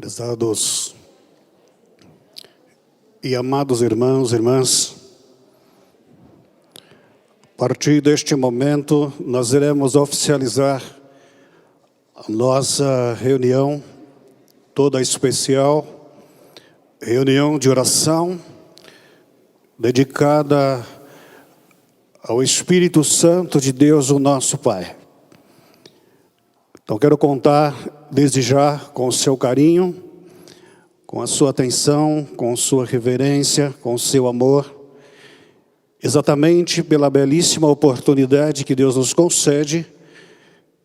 Prezados e amados irmãos e irmãs, a partir deste momento nós iremos oficializar a nossa reunião toda especial, reunião de oração, dedicada ao Espírito Santo de Deus, o nosso Pai. Então quero contar desde já com o seu carinho, com a sua atenção, com sua reverência, com o seu amor, exatamente pela belíssima oportunidade que Deus nos concede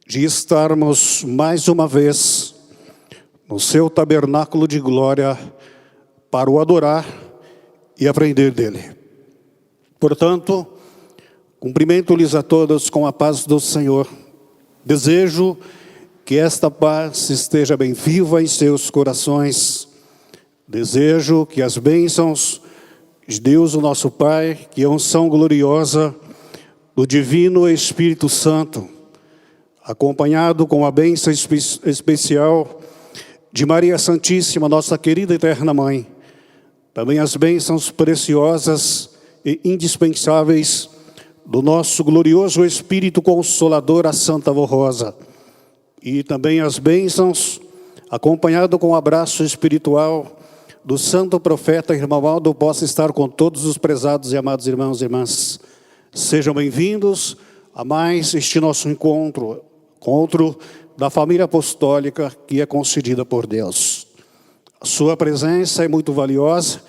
de estarmos mais uma vez no seu tabernáculo de glória para o adorar e aprender dele. Portanto, cumprimento-lhes a todos com a paz do Senhor. Desejo que esta paz esteja bem viva em seus corações. Desejo que as bênçãos de Deus, o nosso Pai, que a unção gloriosa do Divino Espírito Santo, acompanhado com a bênção especial de Maria Santíssima, nossa querida e eterna Mãe, também as bênçãos preciosas e indispensáveis do nosso glorioso Espírito Consolador, a Santa Avó Rosa, e também as bênçãos, acompanhado com o abraço espiritual do Santo Profeta Irmão Aldo, possa estar com todos os prezados e amados irmãos e irmãs. Sejam bem-vindos a mais este nosso encontro da família apostólica que é concedida por Deus. A sua presença é muito valiosa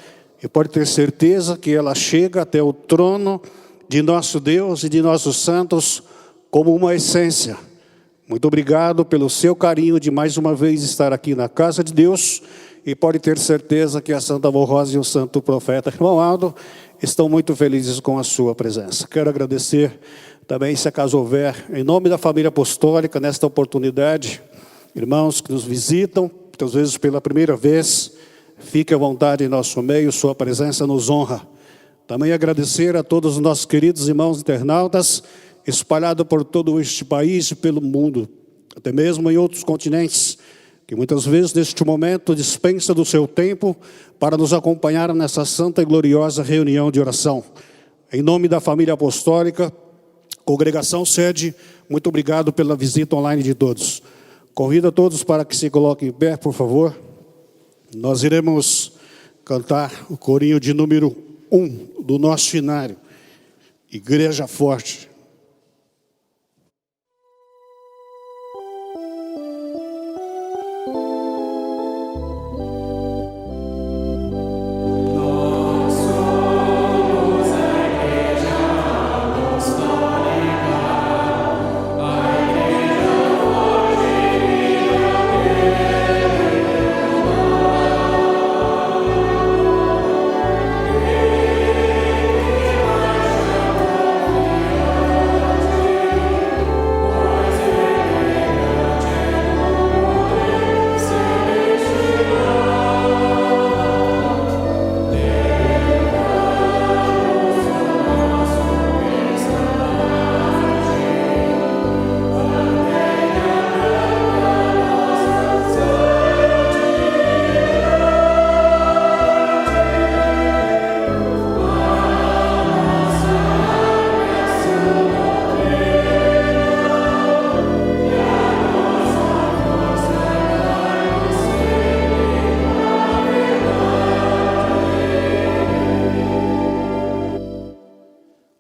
e pode ter certeza que ela chega até o trono de nosso Deus e de nossos santos como uma essência. Muito obrigado pelo seu carinho de mais uma vez estar aqui na casa de Deus, e pode ter certeza que a Santa Avó Rosa e o Santo Profeta Irmão Aldo estão muito felizes com a sua presença. Quero agradecer também, se acaso houver, em nome da família apostólica, nesta oportunidade, irmãos que nos visitam, muitas vezes pela primeira vez, fique à vontade em nosso meio, sua presença nos honra. Também agradecer a todos os nossos queridos irmãos internautas, espalhados por todo este país e pelo mundo, até mesmo em outros continentes, que muitas vezes neste momento dispensa do seu tempo para nos acompanhar nessa santa e gloriosa reunião de oração. Em nome da família apostólica, congregação sede, muito obrigado pela visita online de todos. Convido a todos para que se coloquem em pé, por favor. Nós iremos cantar o corinho de número 1 do nosso hinário, Igreja Forte.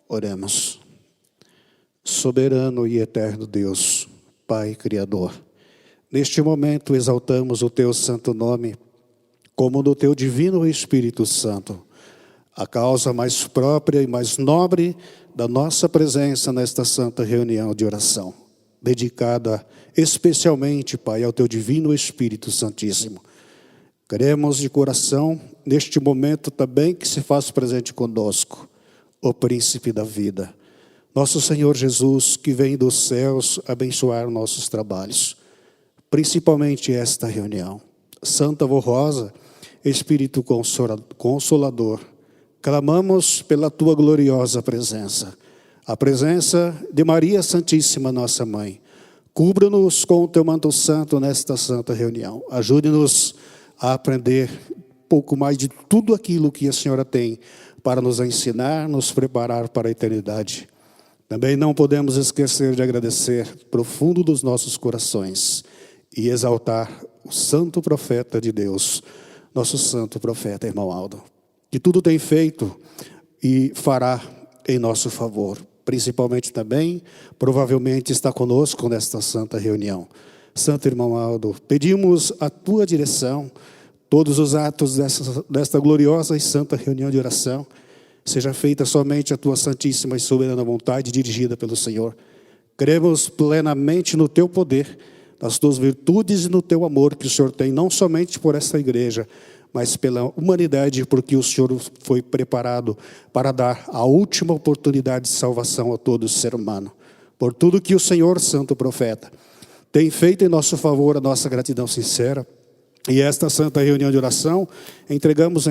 Oremos. Soberano e eterno Deus, Pai Criador, neste momento exaltamos o Teu santo nome, como no Teu divino Espírito Santo, a causa mais própria e mais nobre da nossa presença nesta santa reunião de oração, dedicada especialmente, Pai, ao Teu divino Espírito Santíssimo. Queremos de coração, neste momento também, que se faz presente conosco, o Príncipe da vida, nosso Senhor Jesus, que vem dos céus abençoar nossos trabalhos, principalmente esta reunião. Santa Avó Rosa, Espírito Consolador, clamamos pela Tua gloriosa presença, a presença de Maria Santíssima, nossa Mãe. Cubra-nos com o Teu manto santo nesta santa reunião. Ajude-nos a aprender um pouco mais de tudo aquilo que a Senhora tem para nos ensinar, nos preparar para a eternidade. Também não podemos esquecer de agradecer profundo dos nossos corações e exaltar o santo profeta de Deus, nosso santo profeta, irmão Aldo, que tudo tem feito e fará em nosso favor. Principalmente também, provavelmente está conosco nesta santa reunião. Santo irmão Aldo, pedimos a tua direção, todos os atos desta gloriosa e santa reunião de oração, seja feita somente a tua santíssima e soberana vontade, dirigida pelo Senhor. Cremos plenamente no teu poder, nas tuas virtudes e no teu amor que o Senhor tem, não somente por esta igreja, mas pela humanidade, porque o Senhor foi preparado para dar a última oportunidade de salvação a todo ser humano. Por tudo que o Senhor, santo profeta, tem feito em nosso favor, a nossa gratidão sincera. E esta santa reunião de oração, entregamos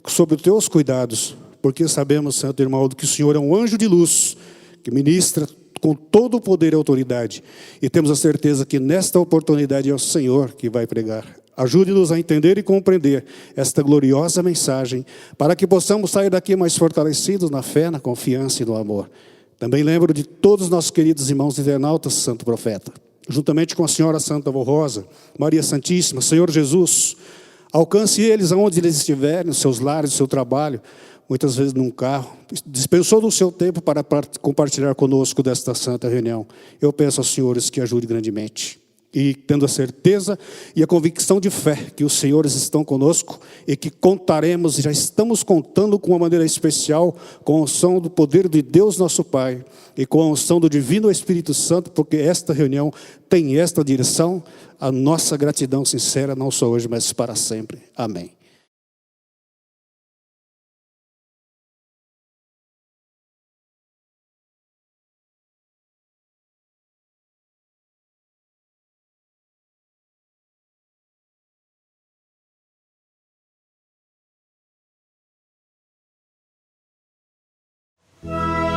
sob os teus cuidados, porque sabemos, santo irmão, que o Senhor é um anjo de luz, que ministra com todo o poder e autoridade. E temos a certeza que nesta oportunidade é o Senhor que vai pregar. Ajude-nos a entender e compreender esta gloriosa mensagem, para que possamos sair daqui mais fortalecidos na fé, na confiança e no amor. Também lembro de todos os nossos queridos irmãos internautas, santo profeta, juntamente com a senhora Santa Avó Rosa, Maria Santíssima, Senhor Jesus, alcance eles aonde eles estiverem, nos seus lares, no seu trabalho, muitas vezes num carro, dispensou do seu tempo para compartilhar conosco desta santa reunião. Eu peço aos senhores que ajude grandemente. E tendo a certeza e a convicção de fé que os senhores estão conosco e que contaremos, e já estamos contando com uma maneira especial, com a unção do poder de Deus nosso Pai e com a unção do Divino Espírito Santo, porque esta reunião tem esta direção, a nossa gratidão sincera, não só hoje, mas para sempre. Amém. Oh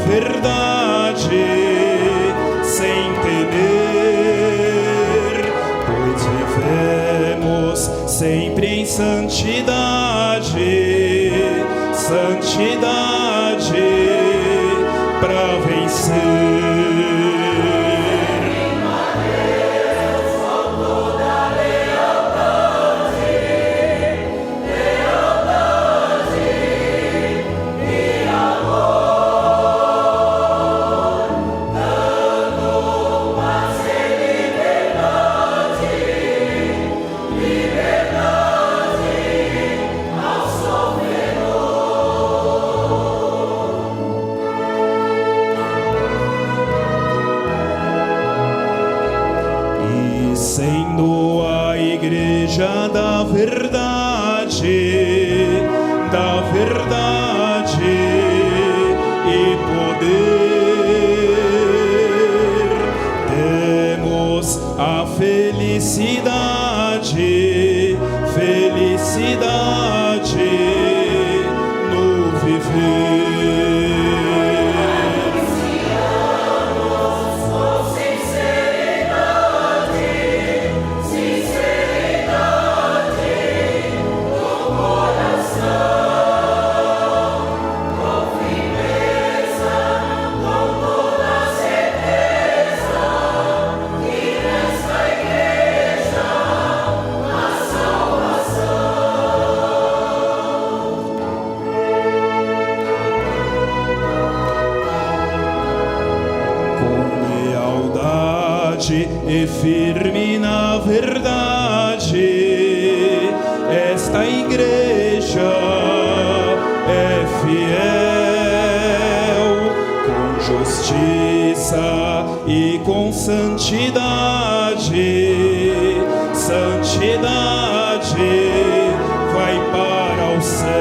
verdade, sem temer, pois vivemos sempre em santidade, santidade para vencer. Sendo a igreja da verdade e poder, temos a felicidade no viver. E firme na verdade, esta igreja é fiel, com justiça e com santidade, vai para o céu.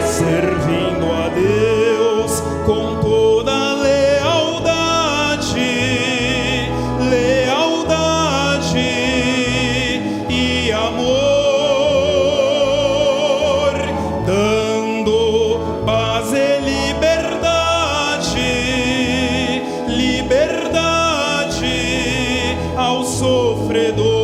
Servindo a Deus com toda lealdade e amor, dando paz e liberdade ao sofredor.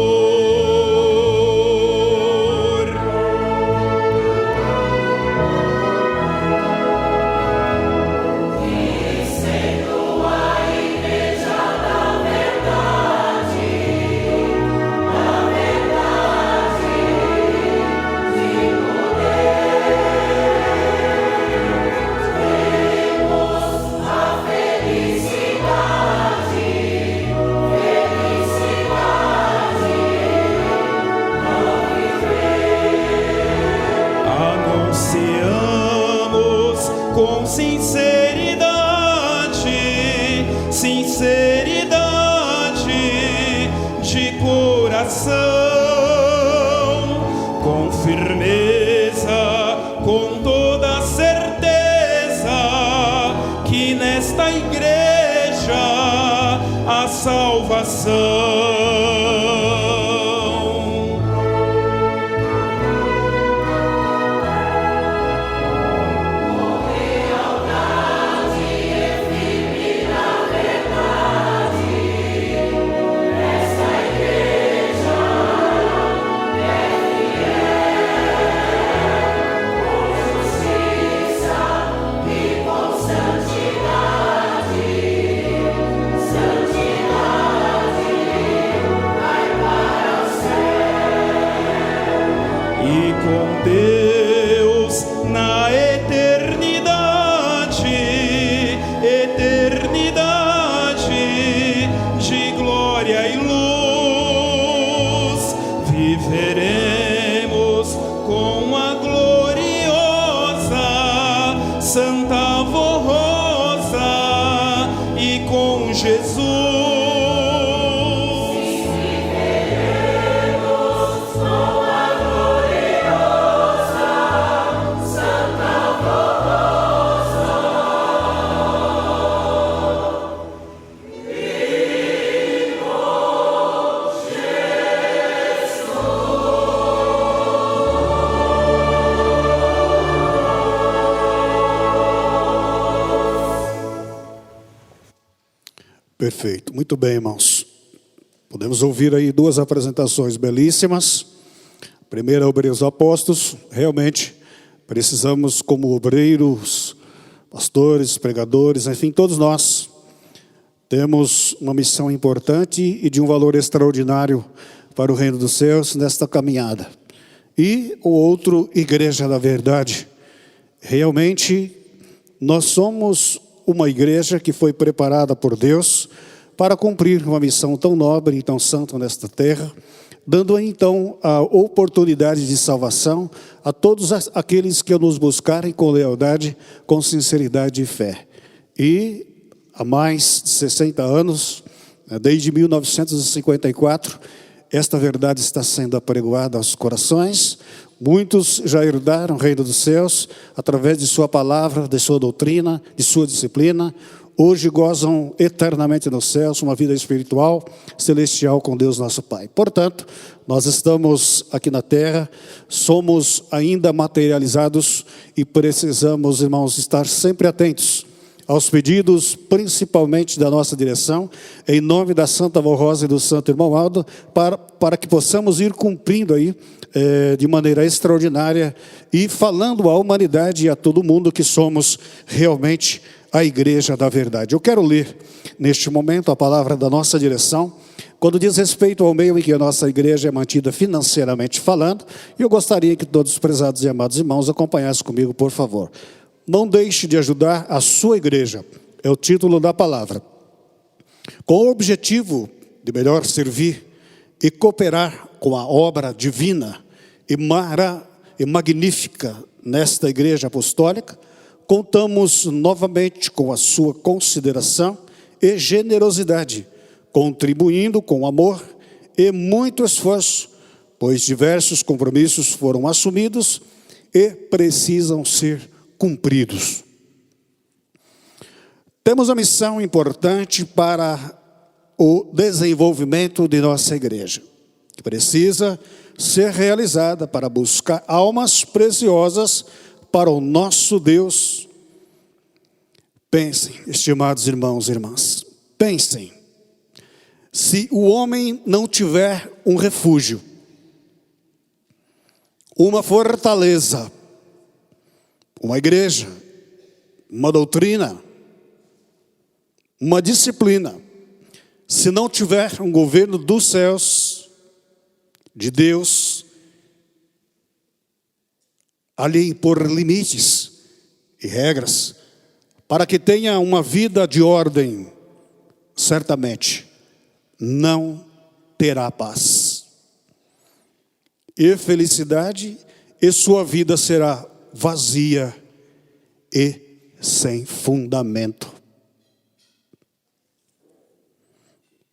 Com sinceridade de coração, com firmeza, com toda certeza, que nesta igreja há salvação. Com lealdade e firme na verdade, Perfeito, muito bem, irmãos. Podemos ouvir aí duas apresentações belíssimas. A primeira, Obreiros Apóstolos. Realmente precisamos, como obreiros, pastores, pregadores, enfim, todos nós temos uma missão importante e de um valor extraordinário para o reino dos céus nesta caminhada. E o outro, Igreja da Verdade. Realmente, nós somos uma igreja que foi preparada por Deus para cumprir uma missão tão nobre e tão santa nesta terra, dando então a oportunidade de salvação a todos aqueles que nos buscarem com lealdade, com sinceridade e fé. E há mais de 60 anos, desde 1954, esta verdade está sendo apregoada aos corações. Muitos já herdaram o reino dos céus através de sua palavra, de sua doutrina, de sua disciplina. Hoje gozam eternamente nos céus uma vida espiritual, celestial com Deus nosso Pai. Portanto, nós estamos aqui na terra, somos ainda materializados e precisamos, irmãos, estar sempre atentos aos pedidos, principalmente da nossa direção, em nome da Santa Avó Rosa e do Santo Irmão Aldo, para que possamos ir cumprindo aí, de maneira extraordinária e falando à humanidade e a todo mundo que somos realmente a Igreja da Verdade. Eu quero ler neste momento a palavra da nossa direção, quando diz respeito ao meio em que a nossa igreja é mantida financeiramente falando, e eu gostaria que todos os prezados e amados irmãos acompanhassem comigo, por favor. Não deixe de ajudar a sua igreja, é o título da palavra. Com o objetivo de melhor servir e cooperar com a obra divina e magnífica nesta igreja apostólica, contamos novamente com a sua consideração e generosidade, contribuindo com amor e muito esforço, pois diversos compromissos foram assumidos e precisam ser cumpridos. Temos uma missão importante para o desenvolvimento de nossa igreja, que precisa ser realizada para buscar almas preciosas para o nosso Deus. Pensem, estimados irmãos e irmãs, pensem, se o homem não tiver um refúgio, uma fortaleza, uma igreja, uma doutrina, uma disciplina, se não tiver um governo dos céus, de Deus, ali por limites e regras, para que tenha uma vida de ordem, certamente não terá paz e felicidade, e sua vida será vazia e sem fundamento.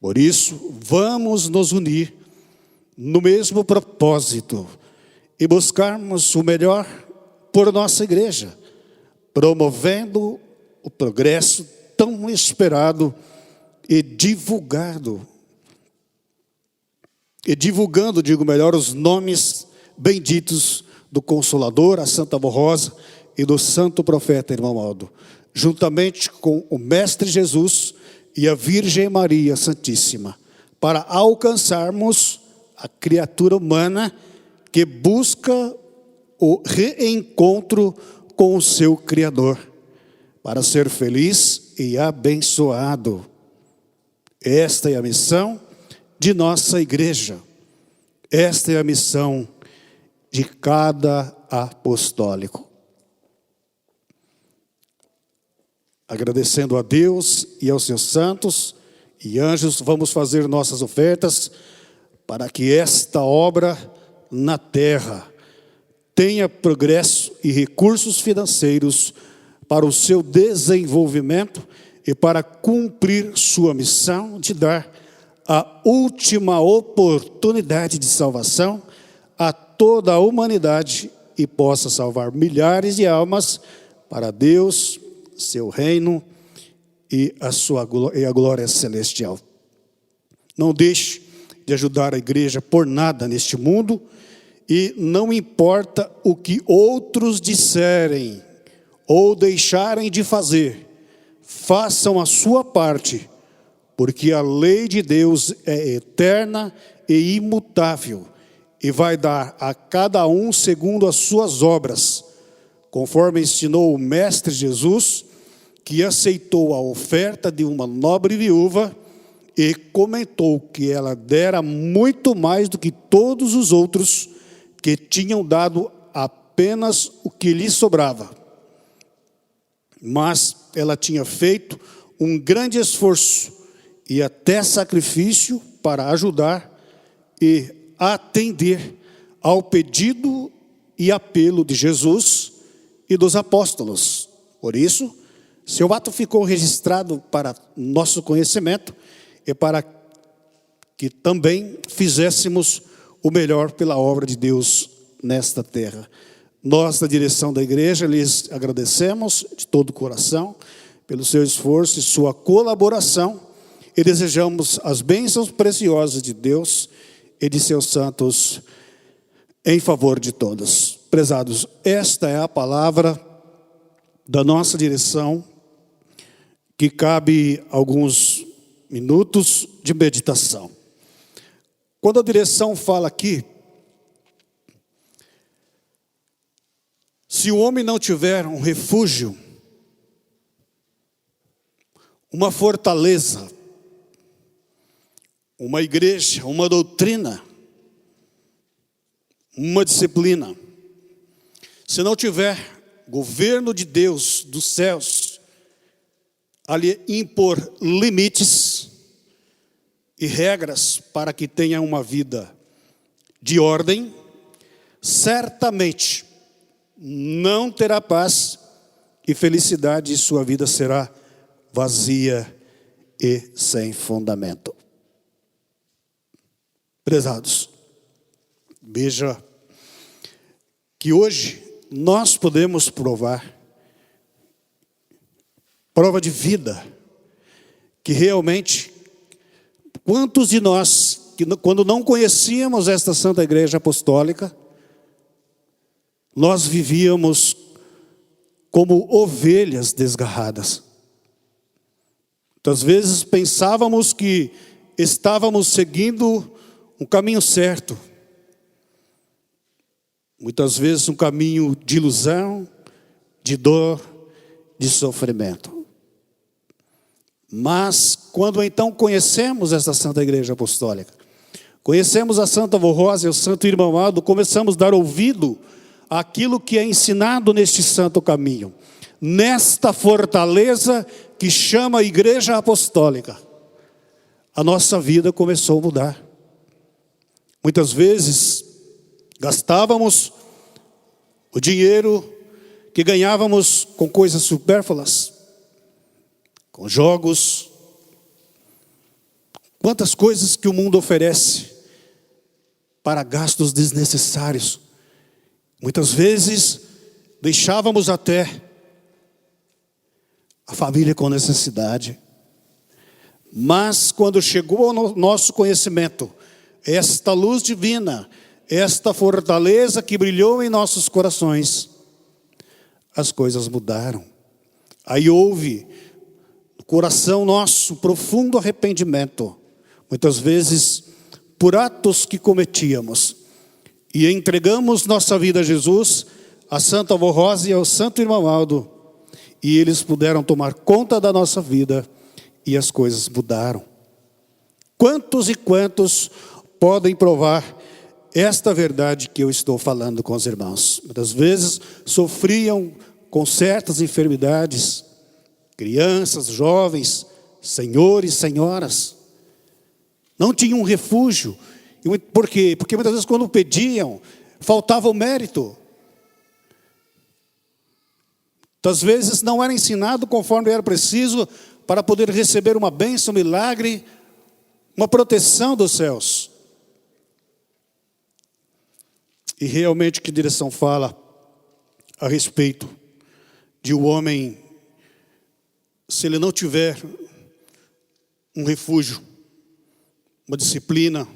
Por isso, vamos nos unir no mesmo propósito e buscarmos o melhor por nossa igreja, promovendo o progresso tão esperado e divulgando, os nomes benditos do Consolador, a Santa Avó Rosa e do Santo Profeta Irmão Aldo, juntamente com o Mestre Jesus e a Virgem Maria Santíssima, para alcançarmos a criatura humana que busca o reencontro com o seu Criador, para ser feliz e abençoado. Esta é a missão de nossa igreja. Esta é a missão de cada apostólico. Agradecendo a Deus e aos seus santos e anjos, vamos fazer nossas ofertas para que esta obra na terra tenha progresso e recursos financeiros para o seu desenvolvimento e para cumprir sua missão de dar a última oportunidade de salvação a toda a humanidade e possa salvar milhares de almas para Deus, seu reino e a glória celestial. Não deixe de ajudar a igreja por nada neste mundo, e não importa o que outros disserem ou deixarem de fazer, façam a sua parte, porque a lei de Deus é eterna e imutável, e vai dar a cada um segundo as suas obras, conforme ensinou o Mestre Jesus, que aceitou a oferta de uma nobre viúva e comentou que ela dera muito mais do que todos os outros que tinham dado apenas o que lhe sobrava. Mas ela tinha feito um grande esforço e até sacrifício para ajudar e atender ao pedido e apelo de Jesus e dos apóstolos. Por isso, seu ato ficou registrado para nosso conhecimento e para que também fizéssemos o melhor pela obra de Deus nesta terra. Nós, da direção da igreja, lhes agradecemos de todo o coração pelo seu esforço e sua colaboração e desejamos as bênçãos preciosas de Deus e de seus santos em favor de todos. Prezados, esta é a palavra da nossa direção, que cabe alguns minutos de meditação. Quando a direção fala aqui, se o homem não tiver um refúgio, uma fortaleza, uma igreja, uma doutrina, uma disciplina, se não tiver governo de Deus, dos céus, a lhe impor limites e regras para que tenha uma vida de ordem, certamente não terá paz e felicidade, e sua vida será vazia e sem fundamento. Prezados, veja que hoje nós podemos provar, prova de vida, que realmente, quantos de nós, que quando não conhecíamos esta Santa Igreja Apostólica, nós vivíamos como ovelhas desgarradas. Muitas vezes pensávamos que estávamos seguindo um caminho certo. Muitas vezes um caminho de ilusão, de dor, de sofrimento. Mas quando então conhecemos esta Santa Igreja Apostólica, conhecemos a Santa Avó Rosa e o Santo Irmão Aldo, começamos a dar ouvido àquilo que é ensinado neste santo caminho, nesta fortaleza que chama a Igreja Apostólica, a nossa vida começou a mudar. Muitas vezes gastávamos o dinheiro que ganhávamos com coisas supérfluas, com jogos, quantas coisas que o mundo oferece para gastos desnecessários. Muitas vezes deixávamos até a família com necessidade. Mas quando chegou ao nosso conhecimento esta luz divina, esta fortaleza que brilhou em nossos corações, as coisas mudaram. Aí houve no coração nosso profundo arrependimento, muitas vezes por atos que cometíamos, e entregamos nossa vida a Jesus, a Santa Avó Rosa e ao Santo Irmão Aldo, e eles puderam tomar conta da nossa vida, e as coisas mudaram. Quantos e quantos podem provar esta verdade que eu estou falando com os irmãos? Muitas vezes sofriam com certas enfermidades, crianças, jovens, senhores, senhoras, não tinham um refúgio. Por quê? Porque muitas vezes quando pediam, faltava o mérito. Muitas vezes não era ensinado conforme era preciso para poder receber uma bênção, um milagre, uma proteção dos céus. E realmente que direção fala a respeito de um homem, se ele não tiver um refúgio, uma disciplina,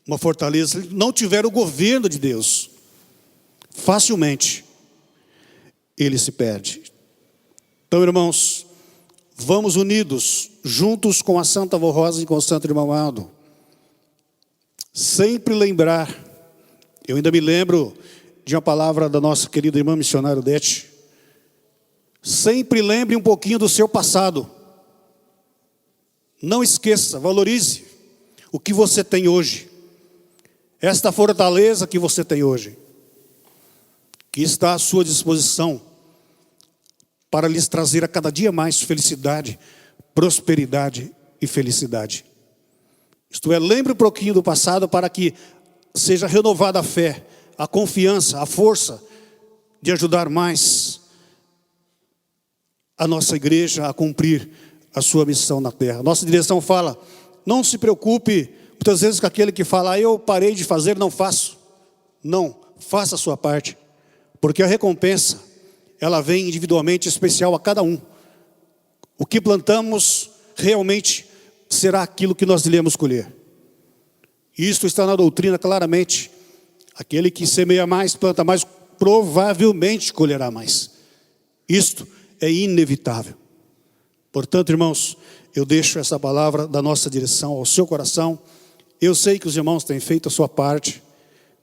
uma fortaleza, se ele não tiver o governo de Deus, facilmente ele se perde. Então, irmãos, vamos unidos, juntos com a Santa Avó Rosa e com o Santo Irmão Aldo, sempre lembrar. Eu ainda me lembro de uma palavra da nossa querida irmã missionária Odete. Sempre lembre um pouquinho do seu passado. Não esqueça, valorize o que você tem hoje. Esta fortaleza que você tem hoje, que está à sua disposição para lhes trazer a cada dia mais felicidade, prosperidade e felicidade. Isto é, lembre um pouquinho do passado para que seja renovada a fé, a confiança, a força de ajudar mais a nossa igreja a cumprir a sua missão na terra. Nossa direção fala, não se preocupe muitas vezes com aquele que fala, eu parei de fazer, não faço. Não, faça a sua parte, porque a recompensa, ela vem individualmente, especial a cada um. O que plantamos realmente será aquilo que nós iremos colher. Isto está na doutrina claramente. Aquele que semeia mais, planta mais, provavelmente colherá mais. Isto é inevitável. Portanto, irmãos, eu deixo essa palavra da nossa direção ao seu coração. Eu sei que os irmãos têm feito a sua parte,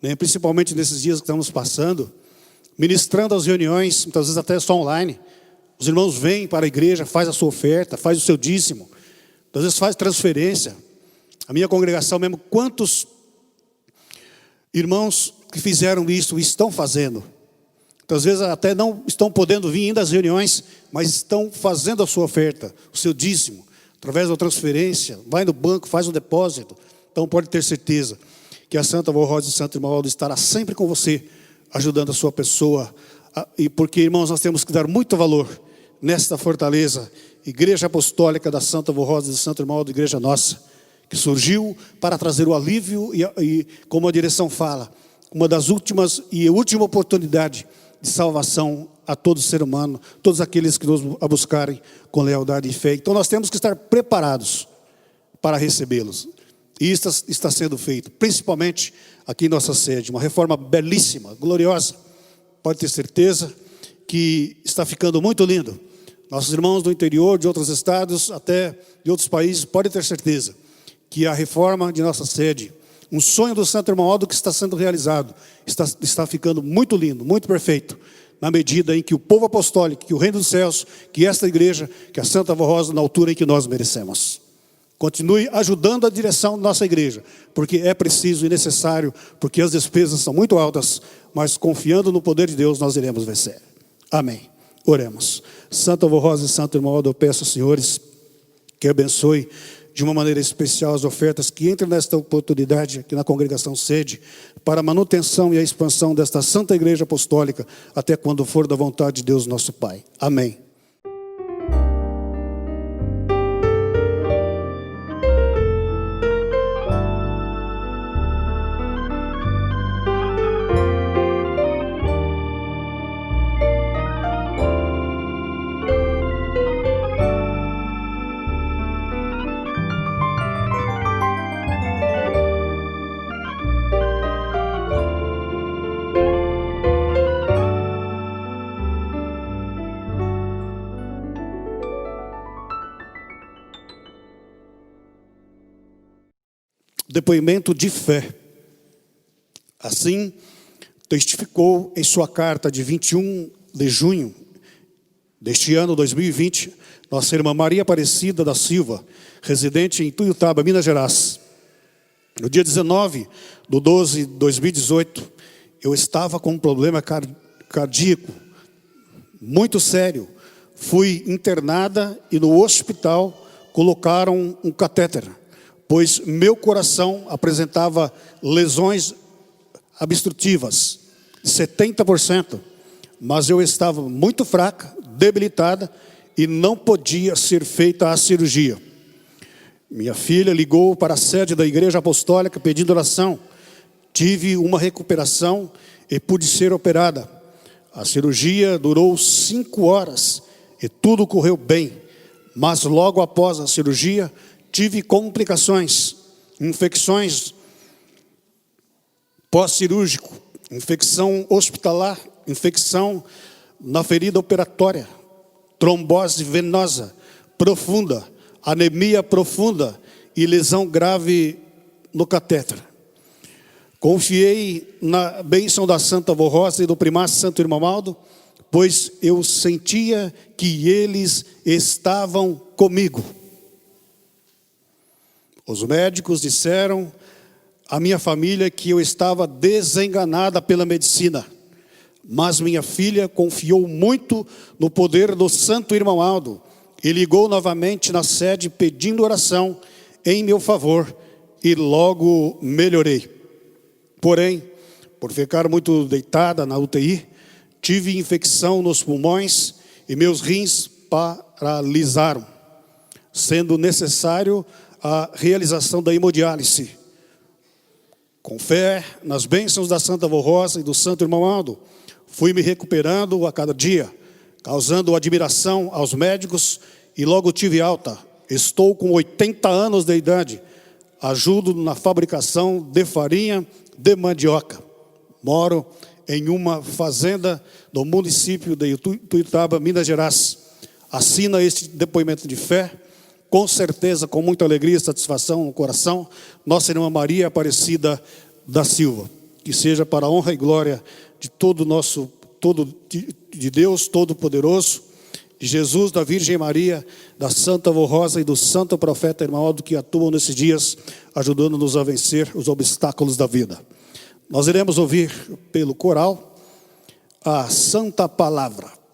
né? Principalmente nesses dias que estamos passando, ministrando as reuniões, muitas vezes até só online. Os irmãos vêm para a igreja, faz a sua oferta, faz o seu dízimo, às vezes faz transferência. A minha congregação mesmo, quantos irmãos que fizeram isso, estão fazendo. Às vezes até não estão podendo vir ainda às reuniões, mas estão fazendo a sua oferta, o seu dízimo, através da transferência, vai no banco, faz o depósito. Então pode ter certeza que a Santa Avó Rosa e o Santo Irmão Aldo estará sempre com você, ajudando a sua pessoa. E porque, irmãos, nós temos que dar muito valor nesta fortaleza, Igreja Apostólica da Santa Avó Rosa e do Santo Irmão Aldo, igreja nossa, que surgiu para trazer o alívio e como a direção fala, uma das últimas e última oportunidade de salvação a todo ser humano, todos aqueles que nos a buscarem com lealdade e fé. Então nós temos que estar preparados para recebê-los. E isso está sendo feito, principalmente aqui em nossa sede, uma reforma belíssima, gloriosa. Pode ter certeza que está ficando muito lindo. Nossos irmãos do interior, de outros estados, até de outros países, podem ter certeza que a reforma de nossa sede, um sonho do Santo Irmão Aldo que está sendo realizado, está ficando muito lindo, muito perfeito, na medida em que o povo apostólico, que o reino dos céus, que esta igreja, que a Santa Avó Rosa, na altura em que nós merecemos. Continue ajudando a direção da nossa igreja, porque é preciso e necessário, porque as despesas são muito altas, mas confiando no poder de Deus, nós iremos vencer. Amém. Oremos. Santa Avó Rosa e Santo Irmão Aldo, eu peço, senhores, que abençoe de uma maneira especial as ofertas que entram nesta oportunidade aqui na congregação sede, para a manutenção e a expansão desta Santa Igreja Apostólica, até quando for da vontade de Deus nosso Pai. Amém. Depoimento de fé. Assim, testificou em sua carta de 21 de junho deste ano, 2020, nossa irmã Maria Aparecida da Silva, residente em Tuiutaba, Minas Gerais. No dia 19/12 de 2018, eu estava com um problema cardíaco muito sério. Fui internada e no hospital colocaram um catéter, pois meu coração apresentava lesões obstrutivas, 70%, mas eu estava muito fraca, debilitada, e não podia ser feita a cirurgia. Minha filha ligou para a sede da Igreja Apostólica pedindo oração. Tive uma recuperação e pude ser operada. A cirurgia durou 5 horas e tudo correu bem. Mas logo após a cirurgia, tive complicações, infecções pós-cirúrgico, infecção hospitalar, infecção na ferida operatória, trombose venosa profunda, anemia profunda e lesão grave no catéter. Confiei na bênção da Santa Avó Rosa e do Primaz Santo Irmão Aldo, pois eu sentia que eles estavam comigo. Os médicos disseram à minha família que eu estava desenganada pela medicina, mas minha filha confiou muito no poder do Santo Irmão Aldo e ligou novamente na sede pedindo oração em meu favor e logo melhorei. Porém, por ficar muito deitada na UTI, tive infecção nos pulmões e meus rins paralisaram, sendo necessário a realização da hemodiálise. Com fé nas bênçãos da Santa Avó Rosa e do Santo Irmão Aldo, fui me recuperando a cada dia, causando admiração aos médicos e logo tive alta. Estou com 80 anos de idade, ajudo na fabricação de farinha de mandioca. Moro em uma fazenda do município de Ituiutaba, Minas Gerais. Assina este depoimento de fé, com certeza, com muita alegria e satisfação no coração, Nossa Irmã Maria Aparecida da Silva. Que seja para a honra e glória de de Deus Todo-Poderoso, de Jesus, da Virgem Maria, da Santa Avó Rosa e do Santo Profeta Irmão Aldo, que atuam nesses dias, ajudando-nos a vencer os obstáculos da vida. Nós iremos ouvir pelo coral a Santa Palavra.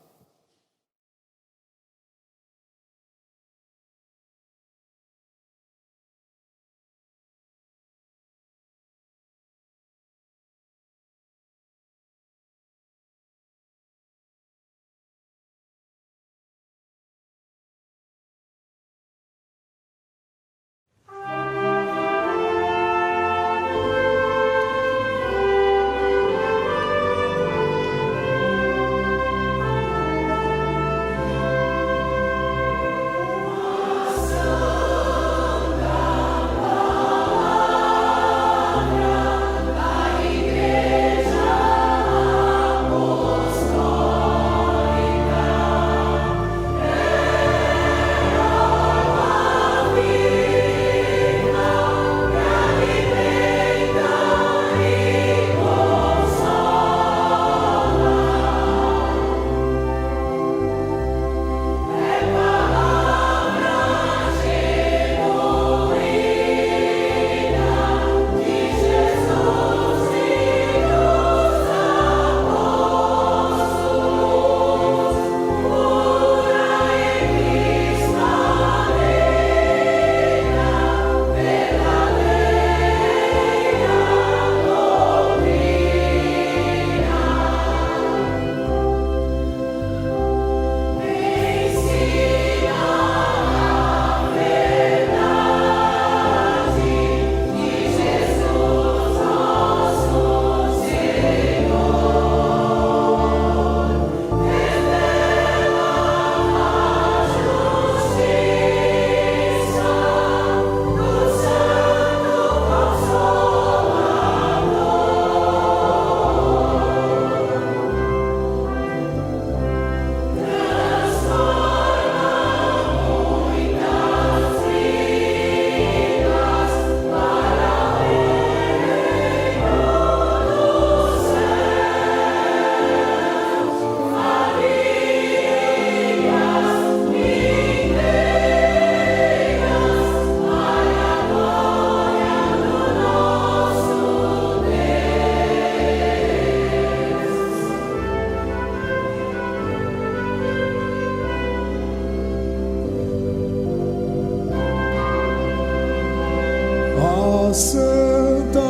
Santa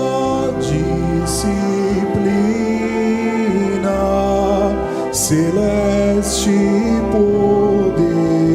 disciplina celeste poder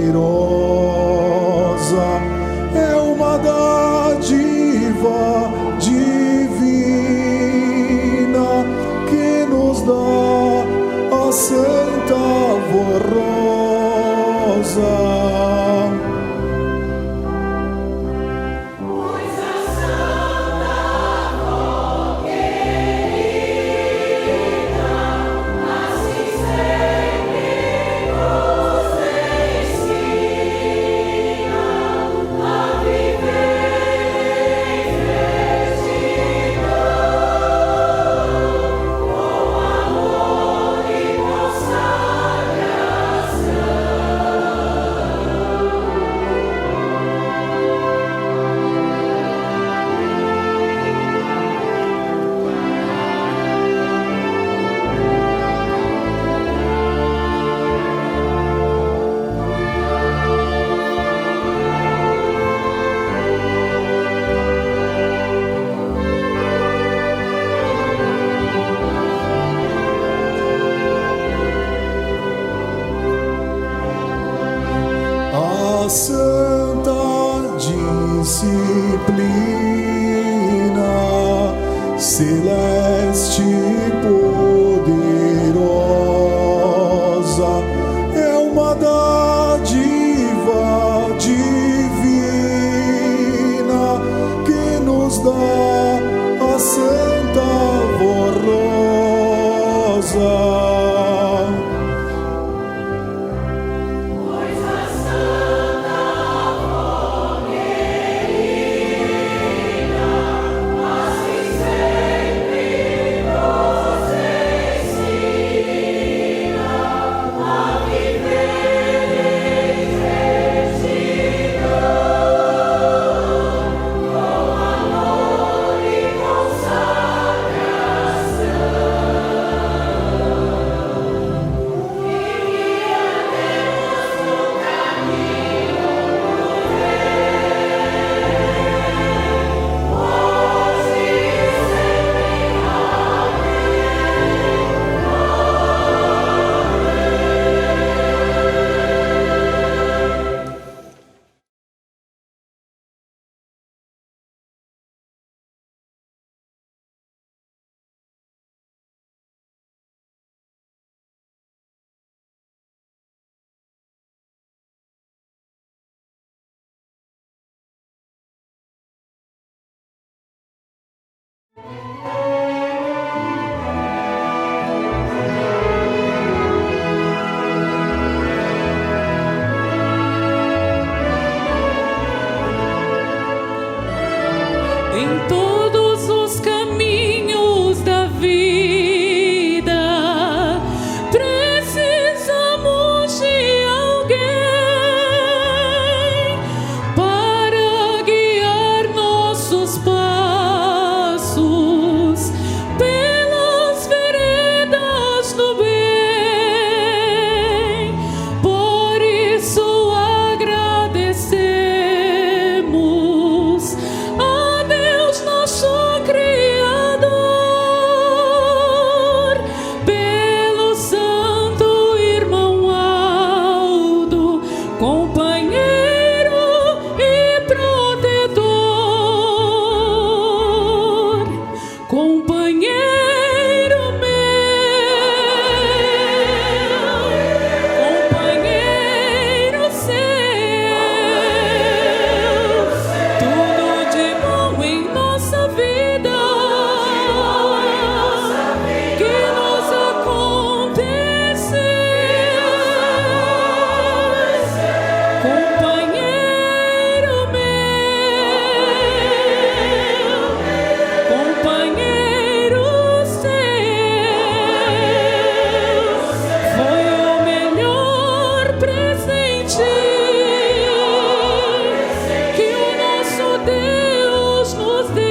ilumina, celeste e poderosa, é uma dádiva divina que nos dá a Santa Voz Rosa. Em todos os caminhos da vida, precisamos de alguém para guiar nossos passos pelas veredas do bem. Por isso agradecemos a Deus, nosso Criador, pelo santo irmão Aldo, companheiro e protetor, companheiro meu, companheiro seu, tudo de bom em nossa vida que nos aconteceu, companheiro meu, companheiro seu, foi o melhor presente que o nosso Deus nos deu.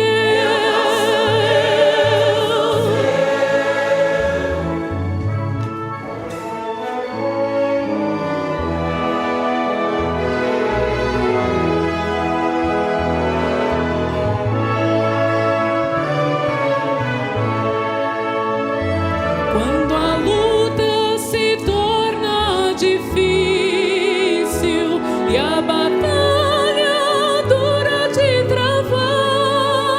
Quando a luta se torna difícil e a batalha dura de travar,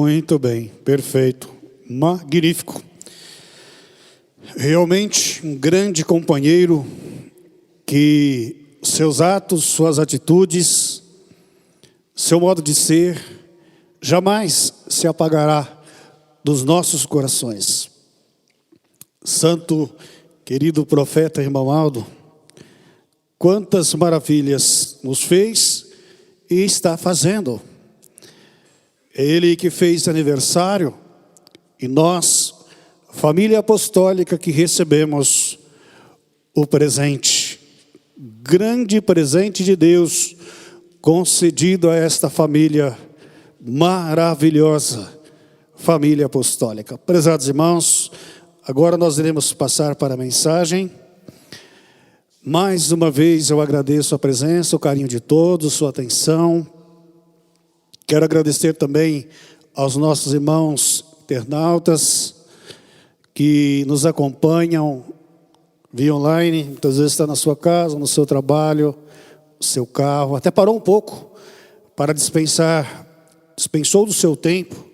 Muito bem, perfeito, magnífico. Realmente um grande companheiro que seus atos, suas atitudes, seu modo de ser jamais se apagará dos nossos corações. Santo, querido profeta irmão Aldo, quantas maravilhas nos fez e está fazendo. É Ele que fez aniversário e nós, família apostólica, que recebemos o presente, grande presente de Deus, concedido a esta família maravilhosa, família apostólica. Prezados irmãos, agora nós iremos passar para a mensagem. Mais uma vez eu agradeço a presença, o carinho de todos, sua atenção. Quero agradecer também aos nossos irmãos internautas que nos acompanham via online. Muitas vezes está na sua casa, no seu trabalho, no seu carro. Até parou um pouco para dispensou do seu tempo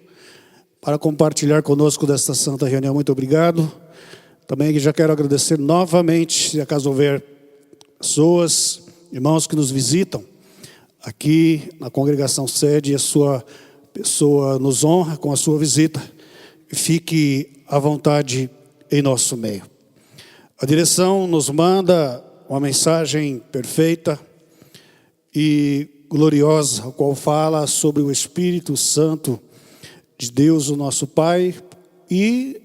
para compartilhar conosco desta santa reunião. Muito obrigado. Também já quero agradecer novamente, se acaso houver pessoas, irmãos que nos visitam aqui na congregação sede, a sua pessoa nos honra com a sua visita. Fique à vontade em nosso meio. A direção nos manda uma mensagem perfeita e gloriosa, a qual fala sobre o Espírito Santo de Deus, o nosso Pai, e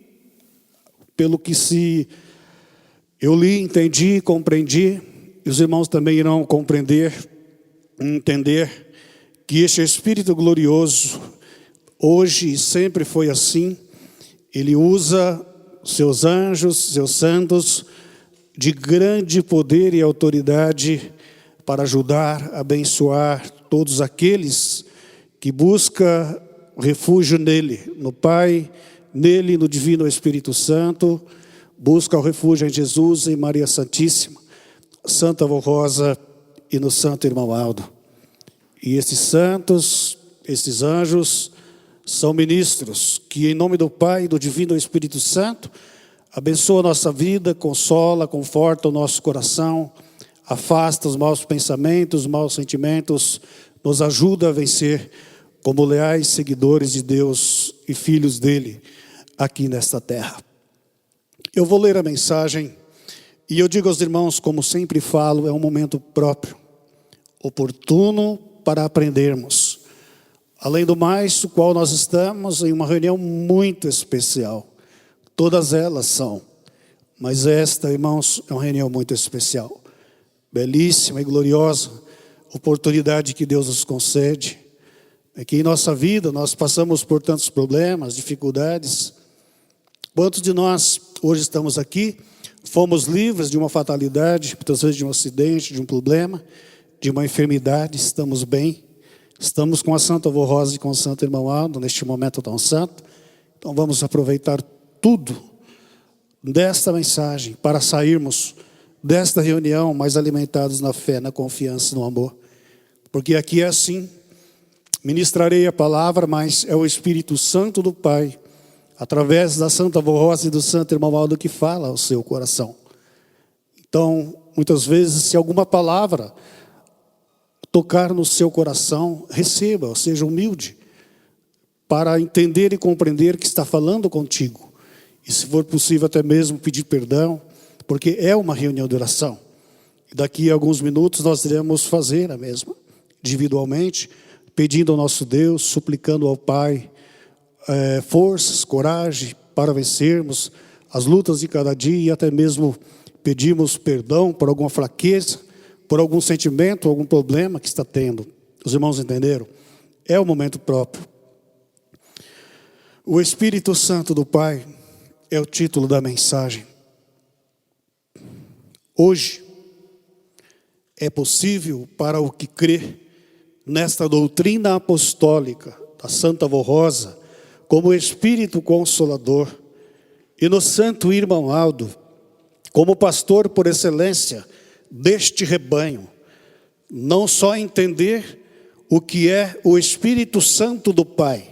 pelo que eu li, entendi, compreendi, e os irmãos também irão compreender, entender que este Espírito glorioso, hoje e sempre foi assim, ele usa seus anjos, seus santos, de grande poder e autoridade para ajudar, abençoar todos aqueles que buscam refúgio nele, no Pai, nele, no Divino Espírito Santo, busca o refúgio em Jesus e Maria Santíssima, Santa Avó Rosa e no Santo Irmão Aldo. E esses santos, esses anjos, são ministros que, em nome do Pai e do Divino Espírito Santo, abençoa a nossa vida, consola, conforta o nosso coração, afasta os maus pensamentos, os maus sentimentos, nos ajuda a vencer como leais seguidores de Deus e filhos dele aqui nesta terra. Eu vou ler a mensagem e eu digo aos irmãos, como sempre falo, é um momento próprio, oportuno para aprendermos. Além do mais, o qual nós estamos em uma reunião muito especial. Todas elas são, mas esta, irmãos, é uma reunião muito especial. Belíssima e gloriosa oportunidade que Deus nos concede. É que em nossa vida nós passamos por tantos problemas, dificuldades. Quantos de nós hoje estamos aqui, fomos livres de uma fatalidade, muitas vezes de um acidente, de um problema, de uma enfermidade, estamos bem. Estamos com a Santa Avó Rosa e com o Santo Irmão Aldo, neste momento tão santo. Então vamos aproveitar tudo desta mensagem para sairmos desta reunião mais alimentados na fé, na confiança e no amor. Porque aqui é assim, ministrarei a palavra, mas é o Espírito Santo do Pai, através da Santa Avó Rosa e do Santo Irmão Aldo, que fala ao seu coração. Então, muitas vezes, se alguma palavra tocar no seu coração, receba, ou seja, humilde, para entender e compreender que está falando contigo. E se for possível até mesmo pedir perdão, porque é uma reunião de oração. E daqui a alguns minutos nós iremos fazer a mesma, individualmente, pedindo ao nosso Deus, suplicando ao Pai, forças, coragem para vencermos as lutas de cada dia e até mesmo pedimos perdão por alguma fraqueza, por algum sentimento, algum problema que está tendo. Os irmãos entenderam? É o momento próprio. O Espírito Santo do Pai é o título da mensagem. Hoje é possível para o que crê nesta doutrina apostólica da Santa Avó Rosa, como Espírito Consolador, e no Santo Irmão Aldo, como pastor por excelência deste rebanho, não só entender o que é o Espírito Santo do Pai,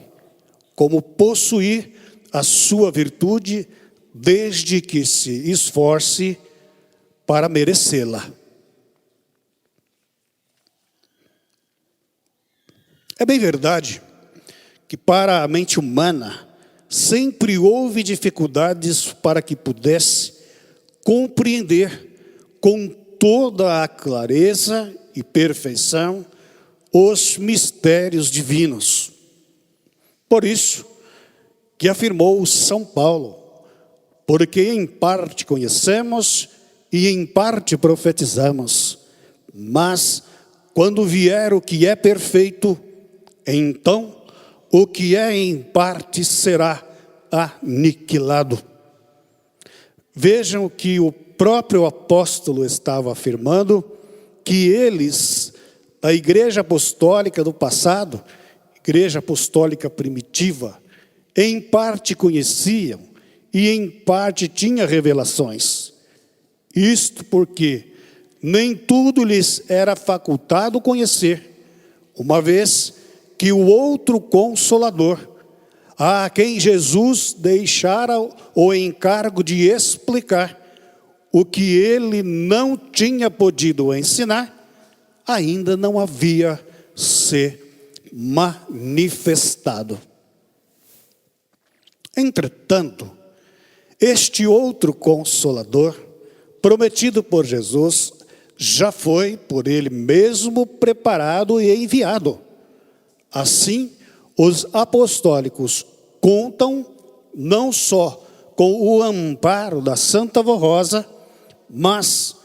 como possuir a sua virtude, desde que se esforce para merecê-la. É bem verdade que para a mente humana sempre houve dificuldades para que pudesse compreender com toda a clareza e perfeição os mistérios divinos. Por isso que afirmou São Paulo: porque em parte conhecemos e em parte profetizamos, mas quando vier o que é perfeito, então o que é em parte será aniquilado. Vejam que o próprio apóstolo estava afirmando que eles, a igreja apostólica do passado, igreja apostólica primitiva, em parte conheciam e em parte tinham revelações. Isto porque nem tudo lhes era facultado conhecer, uma vez que o outro Consolador, a quem Jesus deixara o encargo de explicar o que ele não tinha podido ensinar, ainda não havia se manifestado. Entretanto, este outro Consolador, prometido por Jesus, já foi por ele mesmo preparado e enviado. Assim, os apostólicos contam não só com o amparo da Santa Rosa, mas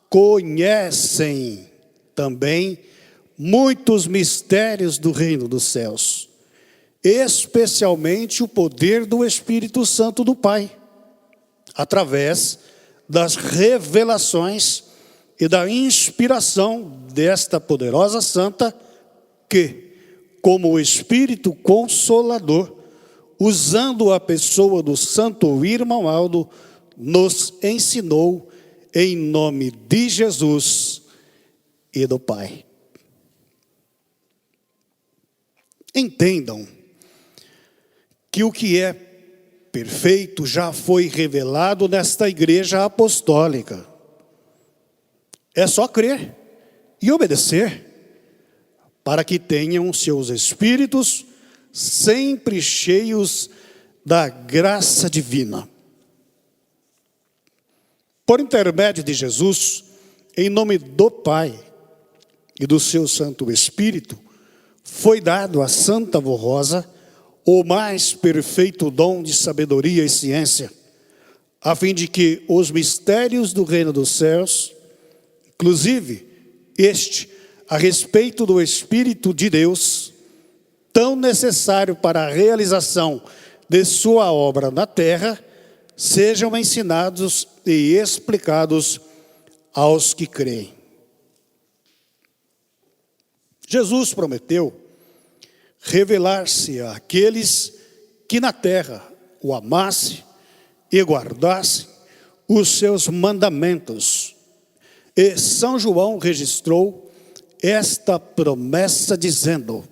conhecem também muitos mistérios do reino dos céus, especialmente o poder do Espírito Santo do Pai, através das revelações e da inspiração desta poderosa santa que, como o Espírito Consolador, usando a pessoa do Santo Irmão Aldo, nos ensinou em nome de Jesus e do Pai. Entendam que o que é perfeito já foi revelado nesta igreja apostólica. É só crer e obedecer, para que tenham seus espíritos sempre cheios da graça divina. Por intermédio de Jesus, em nome do Pai e do seu Santo Espírito, foi dado à Santa Rosa o mais perfeito dom de sabedoria e ciência, a fim de que os mistérios do reino dos céus, inclusive este a respeito do Espírito de Deus, tão necessário para a realização de sua obra na terra, sejam ensinados e explicados aos que creem. Jesus prometeu revelar-se àqueles que na terra o amassem e guardassem os seus mandamentos. E São João registrou esta promessa dizendo: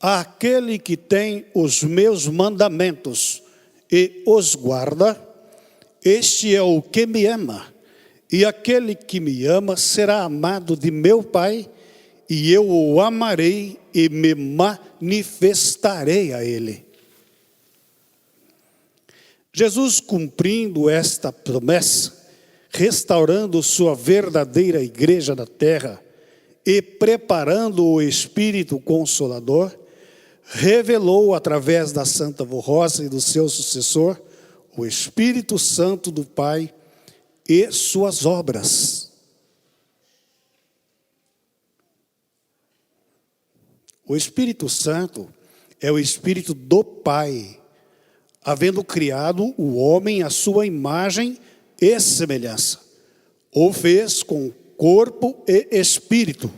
aquele que tem os meus mandamentos e os guarda, este é o que me ama, e aquele que me ama será amado de meu Pai, e eu o amarei e me manifestarei a ele. Jesus, cumprindo esta promessa, restaurando sua verdadeira igreja na terra e preparando o Espírito Consolador, revelou através da Santa Rosa e do seu sucessor o Espírito Santo do Pai e suas obras. O Espírito Santo é o Espírito do Pai, havendo criado o homem à sua imagem e semelhança. O fez com corpo e espírito.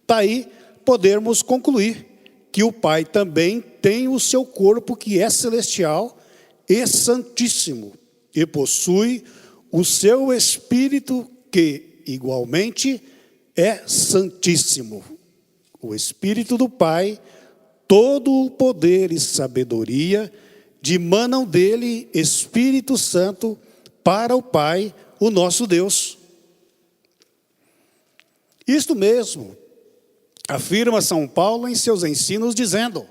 Daí podemos concluir que o Pai também tem o seu corpo que é celestial e santíssimo, e possui o seu espírito que igualmente é santíssimo. O Espírito do Pai todo o poder e sabedoria dimanam dele Espírito Santo para o Pai, o nosso Deus. Isto mesmo afirma São Paulo em seus ensinos, dizendo: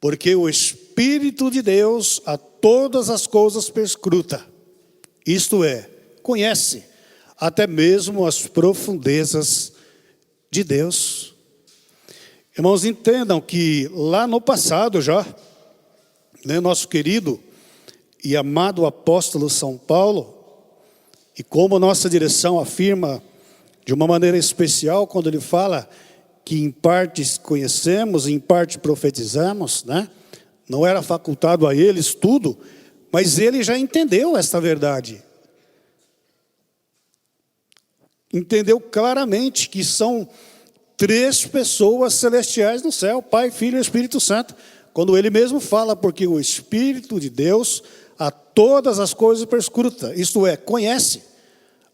porque o Espírito de Deus a todas as coisas perscruta, isto é, conhece até mesmo as profundezas de Deus. Irmãos, entendam que lá no passado já, nosso querido e amado apóstolo São Paulo, e como nossa direção afirma de uma maneira especial quando ele fala que em parte conhecemos, em parte profetizamos, Não era facultado a eles tudo, mas ele já entendeu esta verdade. Entendeu claramente que são 3 pessoas celestiais no céu, Pai, Filho e Espírito Santo. Quando ele mesmo fala, porque o Espírito de Deus a todas as coisas perscruta, isto é, conhece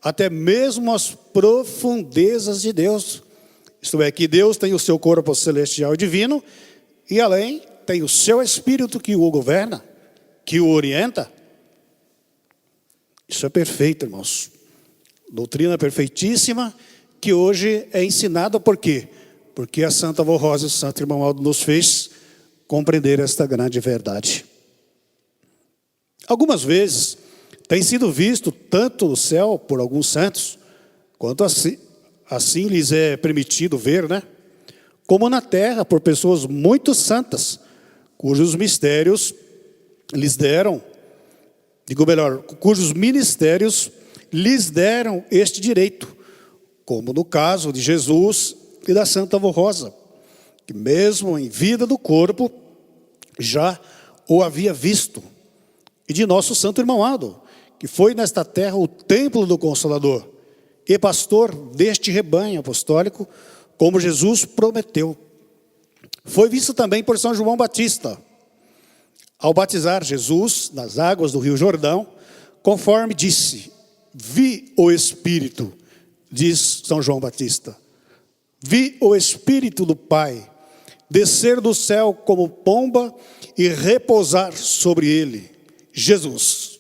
até mesmo as profundezas de Deus. Isto é, que Deus tem o seu corpo celestial e divino, e além tem o seu Espírito que o governa, que o orienta. Isso é perfeito, irmãos. Doutrina perfeitíssima, que hoje é ensinada por quê? Porque a Santa Avó Rosa e o Santo Irmão Aldo nos fez compreender esta grande verdade. Algumas vezes tem sido visto tanto no céu por alguns santos, quanto assim lhes é permitido ver, como na terra por pessoas muito santas, cujos mistérios lhes deram, cujos ministérios lhes deram este direito, como no caso de Jesus e da Santa Avó Rosa, que mesmo em vida do corpo já o havia visto, e de nosso Santo Irmão Aldo, que foi nesta terra o templo do Consolador e pastor deste rebanho apostólico, como Jesus prometeu. Foi visto também por São João Batista, ao batizar Jesus nas águas do Rio Jordão, conforme disse: vi o Espírito, diz São João Batista, vi o Espírito do Pai descer do céu como pomba e repousar sobre ele, Jesus.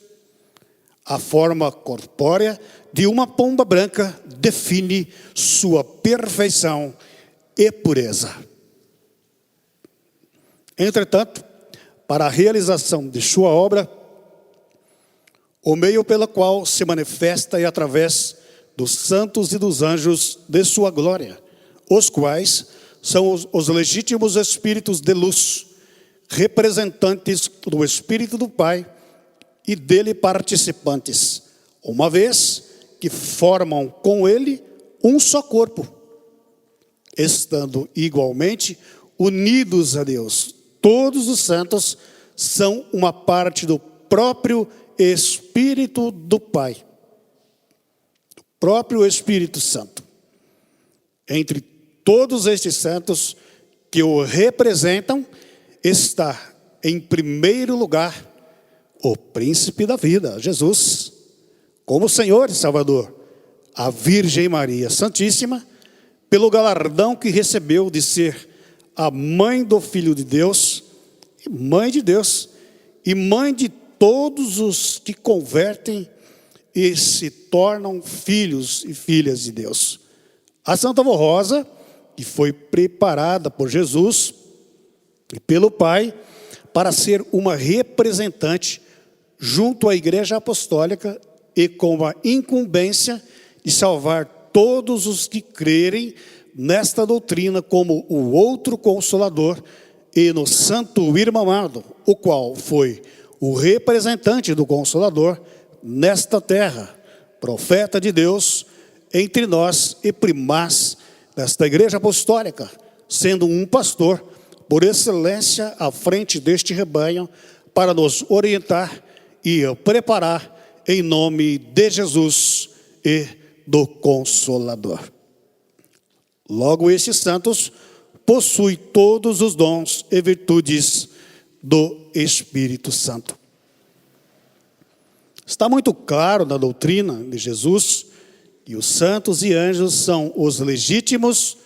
A forma corpórea de uma pomba branca define sua perfeição e pureza. Entretanto, para a realização de sua obra, o meio pelo qual se manifesta é através dos santos e dos anjos de sua glória, os quais são os legítimos espíritos de luz, representantes do Espírito do Pai e dele participantes, uma vez que formam com ele um só corpo, estando igualmente unidos a Deus. Todos os santos são uma parte do próprio Espírito do Pai, o próprio Espírito Santo. Entre todos estes santos que o representam, está em primeiro lugar o príncipe da vida, Jesus, como Senhor e Salvador, a Virgem Maria Santíssima, pelo galardão que recebeu de ser a mãe do Filho de Deus, e mãe de Deus, e mãe de todos os que convertem e se tornam filhos e filhas de Deus. A Santa Avó Rosa, que foi preparada por Jesus e pelo Pai para ser uma representante junto à Igreja Apostólica e com a incumbência de salvar todos os que crerem nesta doutrina como o outro Consolador e no Santo Irmão Aldo, o qual foi o representante do Consolador nesta terra, profeta de Deus entre nós e primaz desta Igreja Apostólica, sendo um pastor por excelência à frente deste rebanho para nos orientar e preparar em nome de Jesus e do Consolador. Logo, estes santos possuem todos os dons e virtudes do Espírito Santo. Está muito claro na doutrina de Jesus que os santos e anjos são os legítimos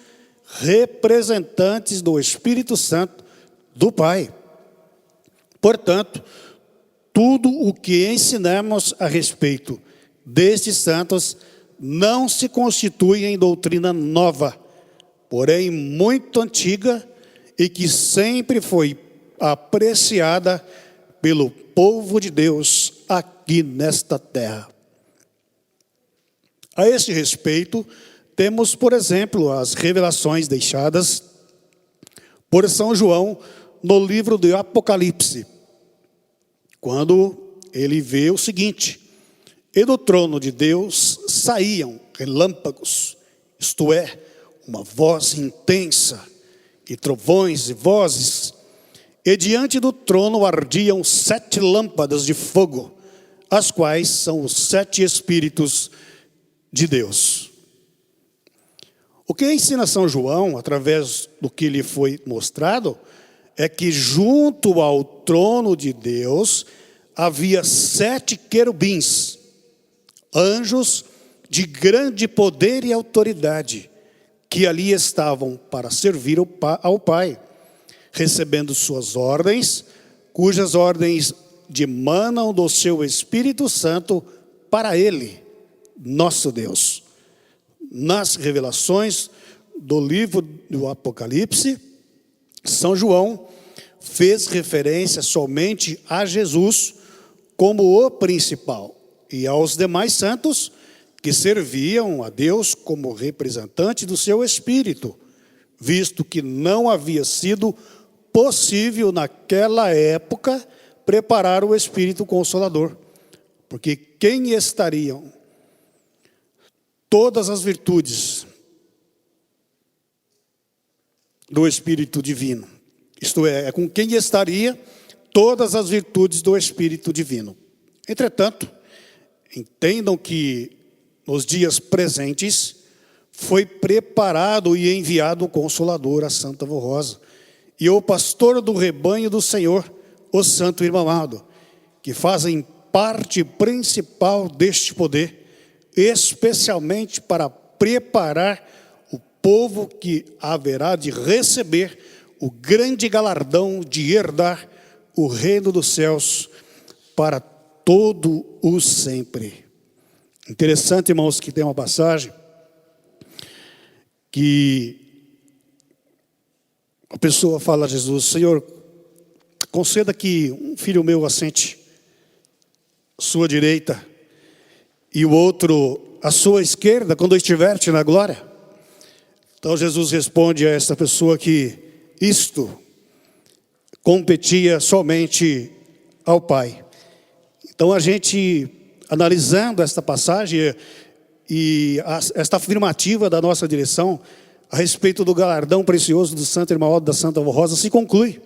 representantes do Espírito Santo do Pai. Portanto, tudo o que ensinamos a respeito destes santos não se constitui em doutrina nova, porém muito antiga e que sempre foi apreciada pelo povo de Deus aqui nesta terra. A este respeito, temos, por exemplo, as revelações deixadas por São João no livro do Apocalipse, quando ele vê o seguinte: e do trono de Deus saíam relâmpagos, isto é, uma voz intensa, e trovões e vozes, e diante do trono ardiam 7 lâmpadas de fogo, as quais são os 7 Espíritos de Deus. O que ensina São João, através do que lhe foi mostrado, é que junto ao trono de Deus havia 7 querubins, anjos de grande poder e autoridade, que ali estavam para servir ao Pai, recebendo suas ordens, cujas ordens dimanam do seu Espírito Santo para Ele, nosso Deus. Nas revelações do livro do Apocalipse, São João fez referência somente a Jesus como o principal e aos demais santos que serviam a Deus como representante do seu Espírito, visto que não havia sido possível naquela época preparar o Espírito Consolador, porque quem estariam todas as virtudes do Espírito Divino, isto é com quem estaria todas as virtudes do Espírito Divino. Entretanto, entendam que nos dias presentes foi preparado e enviado o Consolador, a Santa Vó Rosa, e o pastor do rebanho do Senhor, o Santo Irmão amado, que fazem parte principal deste poder, especialmente para preparar o povo que haverá de receber o grande galardão de herdar o reino dos céus para todo o sempre. Interessante, irmãos, que tem uma passagem que a pessoa fala a Jesus: Senhor, conceda que um filho meu assente à sua direita e o outro à sua esquerda, quando eu estiver na glória. Então Jesus responde a esta pessoa que isto competia somente ao Pai. Então a gente, analisando esta passagem e esta afirmativa da nossa direção a respeito do galardão precioso do Santo Irmão da Santa Vó Rosa, se conclui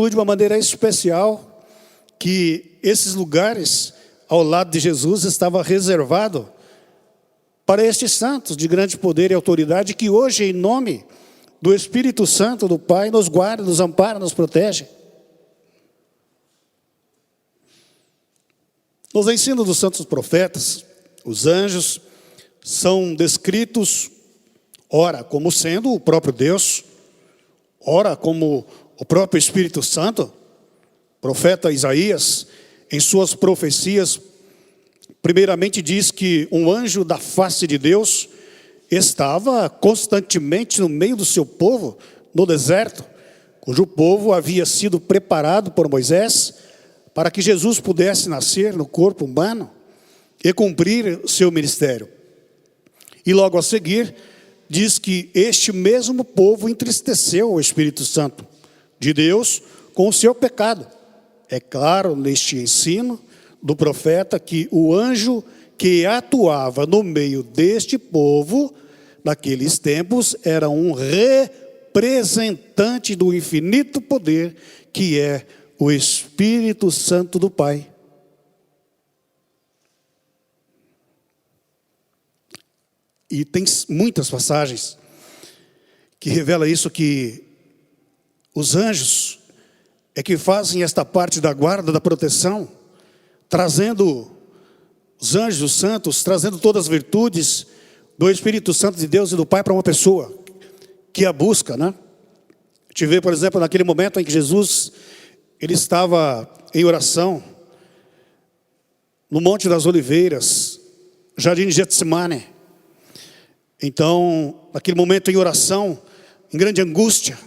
de uma maneira especial que esses lugares ao lado de Jesus estava reservado para estes santos de grande poder e autoridade, que hoje, em nome do Espírito Santo do Pai, nos guarda, nos ampara, nos protege. Nos ensinos dos santos profetas, os anjos são descritos, ora como sendo o próprio Deus, ora como o próprio Espírito Santo. O profeta Isaías, em suas profecias, primeiramente diz que um anjo da face de Deus estava constantemente no meio do seu povo, no deserto, cujo povo havia sido preparado por Moisés para que Jesus pudesse nascer no corpo humano e cumprir seu ministério. E logo a seguir, diz que este mesmo povo entristeceu o Espírito Santo de Deus com o seu pecado. É claro, neste ensino do profeta, que o anjo que atuava no meio deste povo, naqueles tempos, era um representante do infinito poder, que é o Espírito Santo do Pai. E tem muitas passagens que revelam isso, que os anjos é que fazem esta parte da guarda, da proteção, trazendo os anjos santos, trazendo todas as virtudes, do Espírito Santo de Deus e do Pai para uma pessoa que a busca, né? A gente vê, por exemplo, naquele momento em que Jesus, ele estava em oração, no Monte das Oliveiras, Jardim de Getsemane. Então, naquele momento em oração, em grande angústia,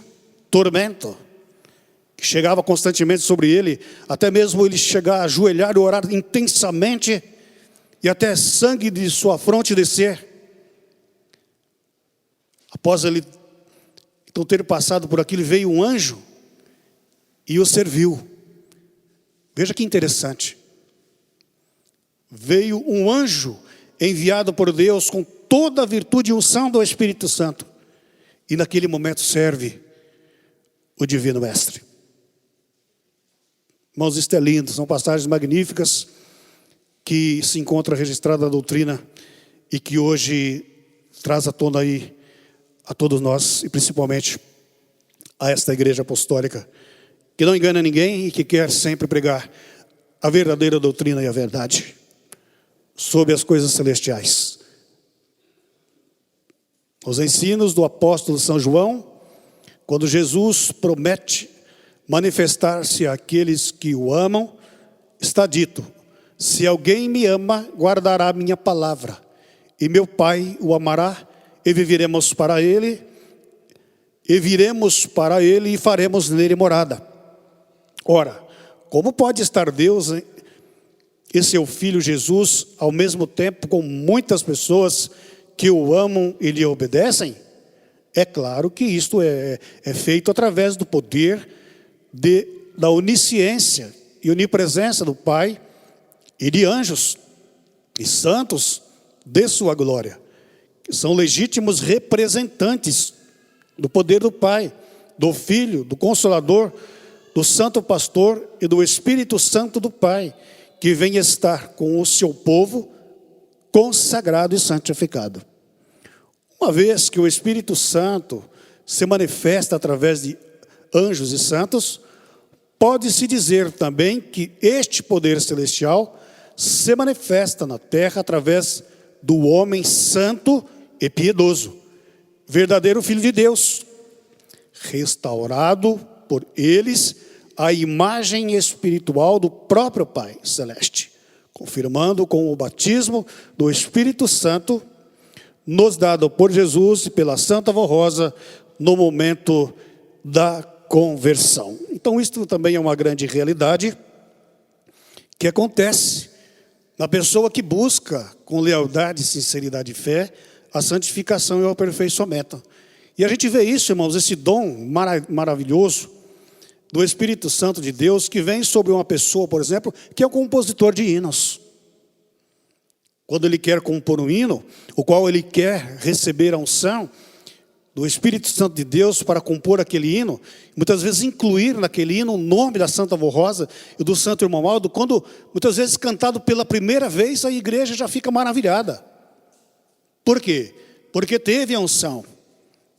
tormento, que chegava constantemente sobre ele, até mesmo ele chegar a ajoelhar e orar intensamente, e até sangue de sua fronte descer. Após ele então ter passado por aquilo, veio um anjo e o serviu. Veja que interessante. Veio um anjo enviado por Deus com toda a virtude e unção do Espírito Santo. E naquele momento serve o Divino Mestre. Irmãos, isto é lindo. São passagens magníficas que se encontra registrada na doutrina e que hoje traz à tona aí a todos nós, e principalmente a esta igreja apostólica, que não engana ninguém e que quer sempre pregar a verdadeira doutrina e a verdade sobre as coisas celestiais. Os ensinos do apóstolo São João, quando Jesus promete manifestar-se àqueles que o amam, está dito: se alguém me ama, guardará a minha palavra, e meu Pai o amará, e viveremos para ele, e viremos para ele e faremos nele morada. Ora, como pode estar Deus e seu Filho Jesus ao mesmo tempo com muitas pessoas que o amam e lhe obedecem? É claro que isto é feito através do poder da onisciência e onipresença do Pai e de anjos e santos de sua glória, que são legítimos representantes do poder do Pai, do Filho, do Consolador, do Santo Pastor e do Espírito Santo do Pai, que vem estar com o seu povo consagrado e santificado. Uma vez que o Espírito Santo se manifesta através de anjos e santos, pode-se dizer também que este poder celestial se manifesta na terra através do homem santo e piedoso, verdadeiro Filho de Deus, restaurado por eles a imagem espiritual do próprio Pai Celeste, confirmando com o batismo do Espírito Santo, nos dado por Jesus e pela Santa Voz Rosa no momento da conversão. Então isto também é uma grande realidade que acontece na pessoa que busca com lealdade, sinceridade e fé a santificação e o aperfeiçoamento. E a gente vê isso, irmãos, esse dom maravilhoso do Espírito Santo de Deus que vem sobre uma pessoa, por exemplo, que é o compositor de hinos. Quando ele quer compor um hino, o qual ele quer receber a unção do Espírito Santo de Deus para compor aquele hino, muitas vezes incluir naquele hino o nome da Santa Voz Rosa e do Santo Irmão Aldo, quando muitas vezes cantado pela primeira vez, a igreja já fica maravilhada. Por quê? Porque teve a unção.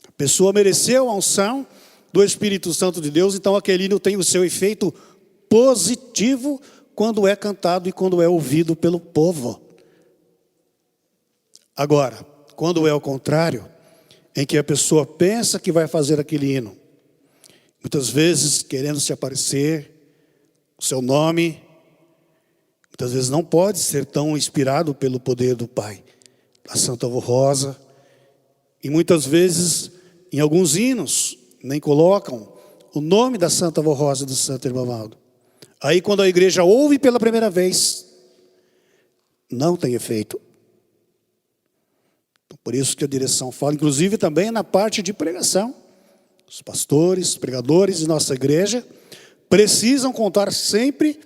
A pessoa mereceu a unção do Espírito Santo de Deus, então aquele hino tem o seu efeito positivo quando é cantado e quando é ouvido pelo povo. Agora, quando é o contrário, em que a pessoa pensa que vai fazer aquele hino, muitas vezes querendo se aparecer, o seu nome, muitas vezes não pode ser tão inspirado pelo poder do Pai, da Santa Voz Rosa, e muitas vezes, em alguns hinos, nem colocam o nome da Santa Voz Rosa e do Santo Irmão Aldo. Aí quando a igreja ouve pela primeira vez, não tem efeito. Por isso que a direção fala, inclusive também na parte de pregação. Os pastores, pregadores de nossa igreja precisam contar sempre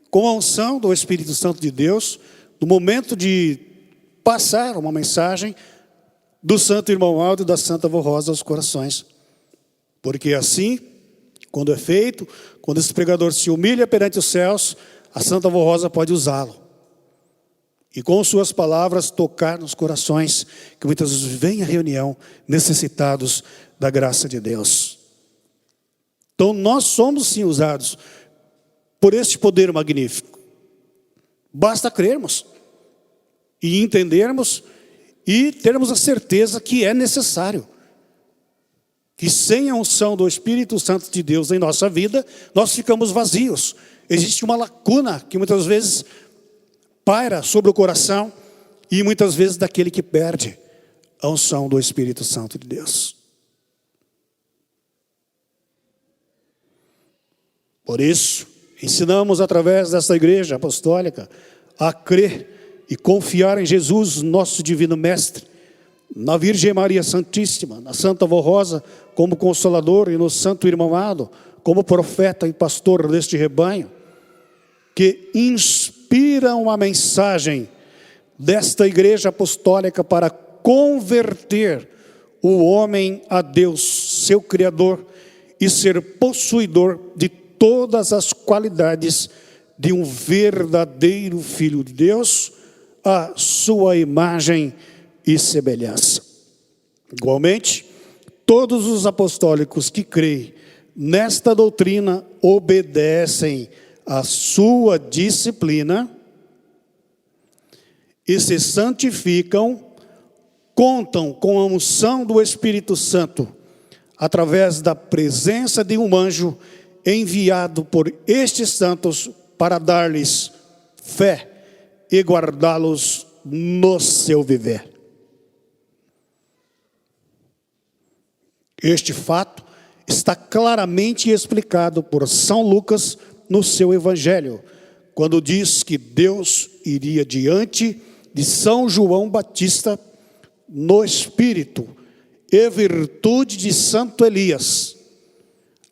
com a unção do Espírito Santo de Deus no momento de passar uma mensagem do Santo Irmão Aldo e da Santa Voz Rosa aos corações. Porque assim, quando é feito, quando esse pregador se humilha perante os céus, a Santa Voz Rosa pode usá-lo. E com suas palavras tocar nos corações que muitas vezes vêm à reunião necessitados da graça de Deus. Então nós somos sim usados por este poder magnífico. Basta crermos e entendermos e termos a certeza que é necessário. Que sem a unção do Espírito Santo de Deus em nossa vida, nós ficamos vazios. Existe uma lacuna que muitas vezes paira sobre o coração e muitas vezes daquele que perde a unção do Espírito Santo de Deus. Por isso, ensinamos através desta igreja apostólica a crer e confiar em Jesus, nosso divino mestre, na Virgem Maria Santíssima, na Santa Vó Rosa, como Consolador, e no Santo Irmão amado, como profeta e pastor deste rebanho, que inspiram a mensagem desta igreja apostólica para converter o homem a Deus, seu Criador, e ser possuidor de todas as qualidades de um verdadeiro Filho de Deus, à sua imagem e semelhança. Igualmente, todos os apostólicos que creem nesta doutrina obedecem à sua disciplina e se santificam, contam com a unção do Espírito Santo, através da presença de um anjo enviado por estes santos para dar-lhes fé e guardá-los no seu viver. Este fato está claramente explicado por São Lucas no seu Evangelho, quando diz que Deus iria diante de São João Batista no Espírito e virtude de Santo Elias,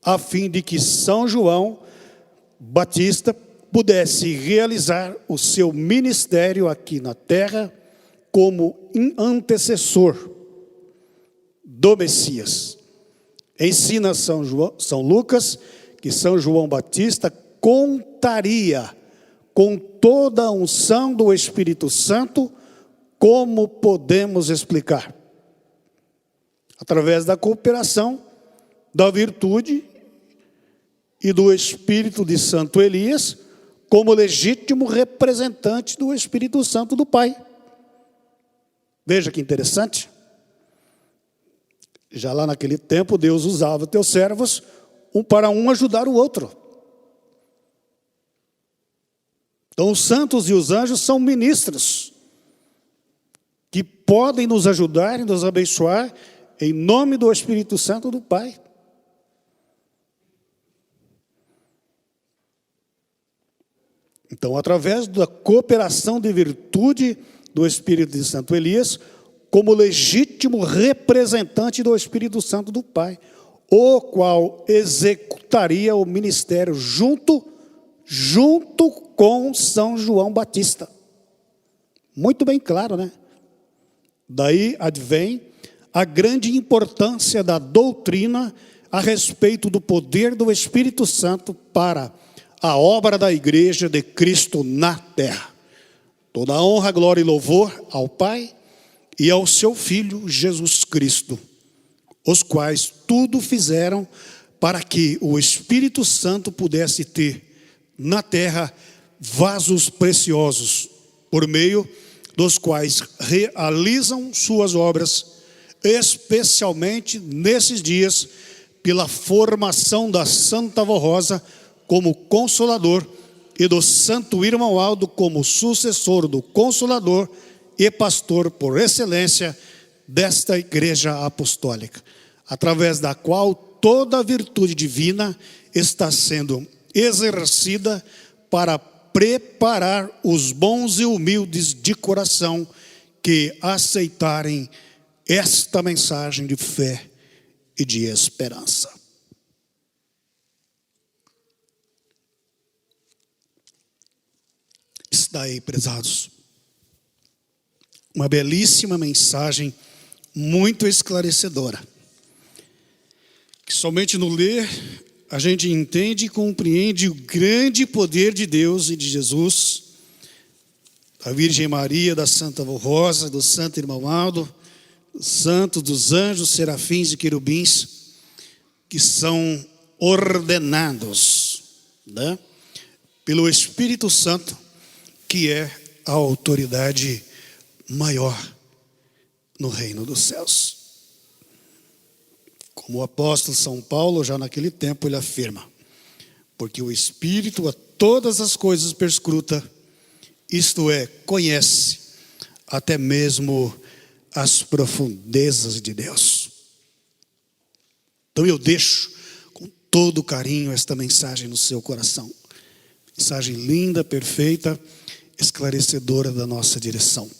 a fim de que São João Batista pudesse realizar o seu ministério aqui na terra como antecessor do Messias. Ensina São Lucas que São João Batista contaria com toda a unção do Espírito Santo, como podemos explicar? Através da cooperação, da virtude e do Espírito de Santo Elias, como legítimo representante do Espírito Santo do Pai. Veja que interessante. Já lá naquele tempo, Deus usava teus servos, um para um ajudar o outro. Então, os santos e os anjos são ministros que podem nos ajudar e nos abençoar em nome do Espírito Santo do Pai. Então, através da cooperação de virtude do Espírito de Santo Elias, como legítimo representante do Espírito Santo do Pai, o qual executaria o ministério junto com São João Batista. Muito bem claro, né? Daí advém a grande importância da doutrina a respeito do poder do Espírito Santo para a obra da igreja de Cristo na terra. Toda a honra, glória e louvor ao Pai e ao seu Filho Jesus Cristo, os quais tudo fizeram para que o Espírito Santo pudesse ter na terra vasos preciosos, por meio dos quais realizam suas obras, especialmente nesses dias, pela formação da Santa Vó Rosa como Consolador e do Santo Irmão Aldo como sucessor do Consolador e pastor por excelência desta igreja apostólica, através da qual toda a virtude divina está sendo exercida para preparar os bons e humildes de coração que aceitarem esta mensagem de fé e de esperança. Está aí, prezados, uma belíssima mensagem, muito esclarecedora, que somente no ler a gente entende e compreende o grande poder de Deus e de Jesus, da Virgem Maria, da Santa Vó Rosa, do Santo Irmão Aldo, dos santos, dos anjos, serafins e querubins, que são ordenados, né, pelo Espírito Santo, que é a autoridade maior no reino dos céus. Como o apóstolo São Paulo, já naquele tempo, ele afirma: porque o Espírito a todas as coisas perscruta, isto é, conhece até mesmo as profundezas de Deus. Então eu deixo com todo carinho esta mensagem no seu coração. Mensagem linda, perfeita, esclarecedora da nossa direção.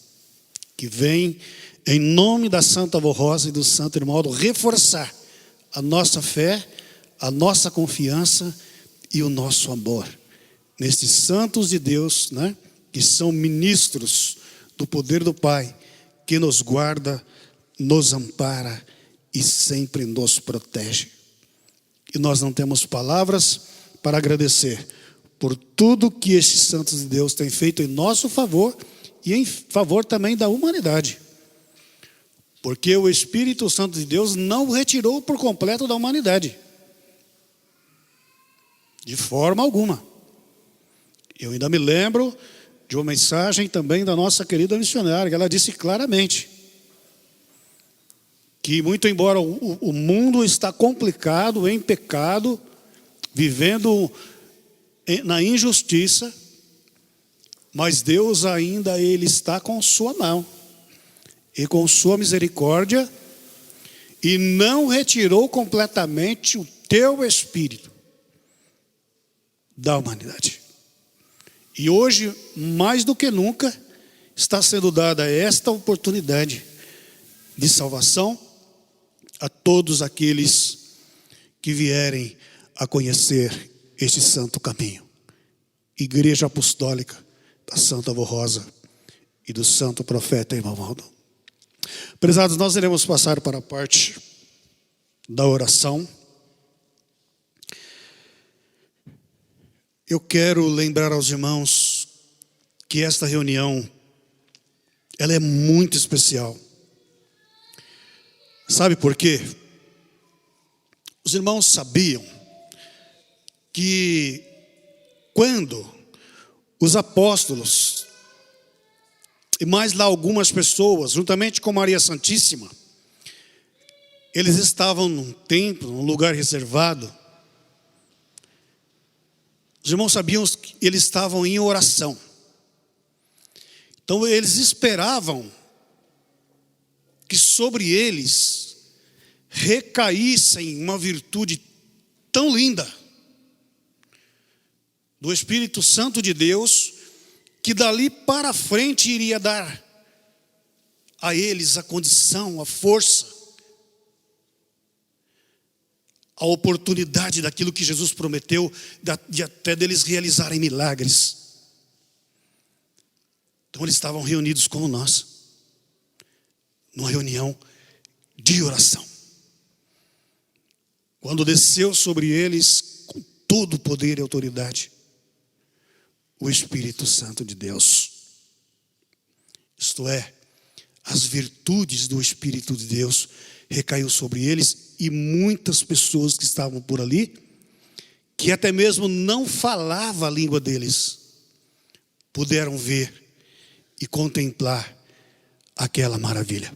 Que vem em nome da Santa Avó Rosa e do Santo Irmão reforçar a nossa fé, a nossa confiança e o nosso amor nestes santos de Deus, né, que são ministros do poder do Pai, que nos guarda, nos ampara e sempre nos protege. E nós não temos palavras para agradecer por tudo que estes santos de Deus têm feito em nosso favor e em favor também da humanidade. Porque o Espírito Santo de Deus não o retirou por completo da humanidade. De forma alguma. Eu ainda me lembro de uma mensagem também da nossa querida missionária, que ela disse claramente que, muito embora o mundo está complicado, em pecado, vivendo na injustiça, mas Deus ainda ele está com sua mão e com sua misericórdia, e não retirou completamente o teu espírito da humanidade. E hoje, mais do que nunca, está sendo dada esta oportunidade de salvação a todos aqueles que vierem a conhecer este santo caminho. Igreja Apostólica da Santa Avó Rosa e do Santo Profeta Irmão Valdo. Prezados, nós iremos passar para a parte da oração. Eu quero lembrar aos irmãos que esta reunião, ela é muito especial. Sabe por quê? Os irmãos sabiam que quando os apóstolos, e mais lá algumas pessoas, juntamente com Maria Santíssima, eles estavam num templo, num lugar reservado. Os irmãos sabiam que eles estavam em oração. Então eles esperavam que sobre eles recaíssem uma virtude tão linda do Espírito Santo de Deus, que dali para frente iria dar a eles a condição, a força, a oportunidade daquilo que Jesus prometeu, de até deles realizarem milagres. Então eles estavam reunidos como nós, numa reunião de oração. Quando desceu sobre eles com todo o poder e autoridade o Espírito Santo de Deus, isto é, as virtudes do Espírito de Deus recaiu sobre eles, e muitas pessoas que estavam por ali, que até mesmo não falava a língua deles, puderam ver e contemplar aquela maravilha.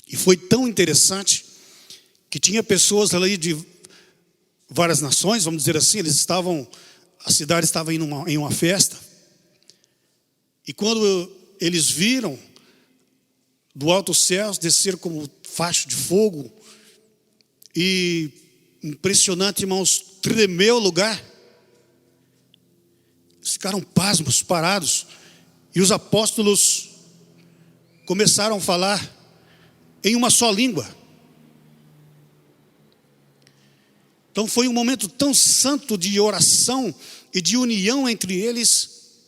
E foi tão interessante que tinha pessoas ali de várias nações, vamos dizer assim, a cidade estava em uma festa, e quando eles viram do alto céu descer como facho de fogo, e impressionante, irmãos, tremeu o lugar. Eles ficaram pasmos, parados, e os apóstolos começaram a falar em uma só língua. Então foi um momento tão santo de oração e de união entre eles,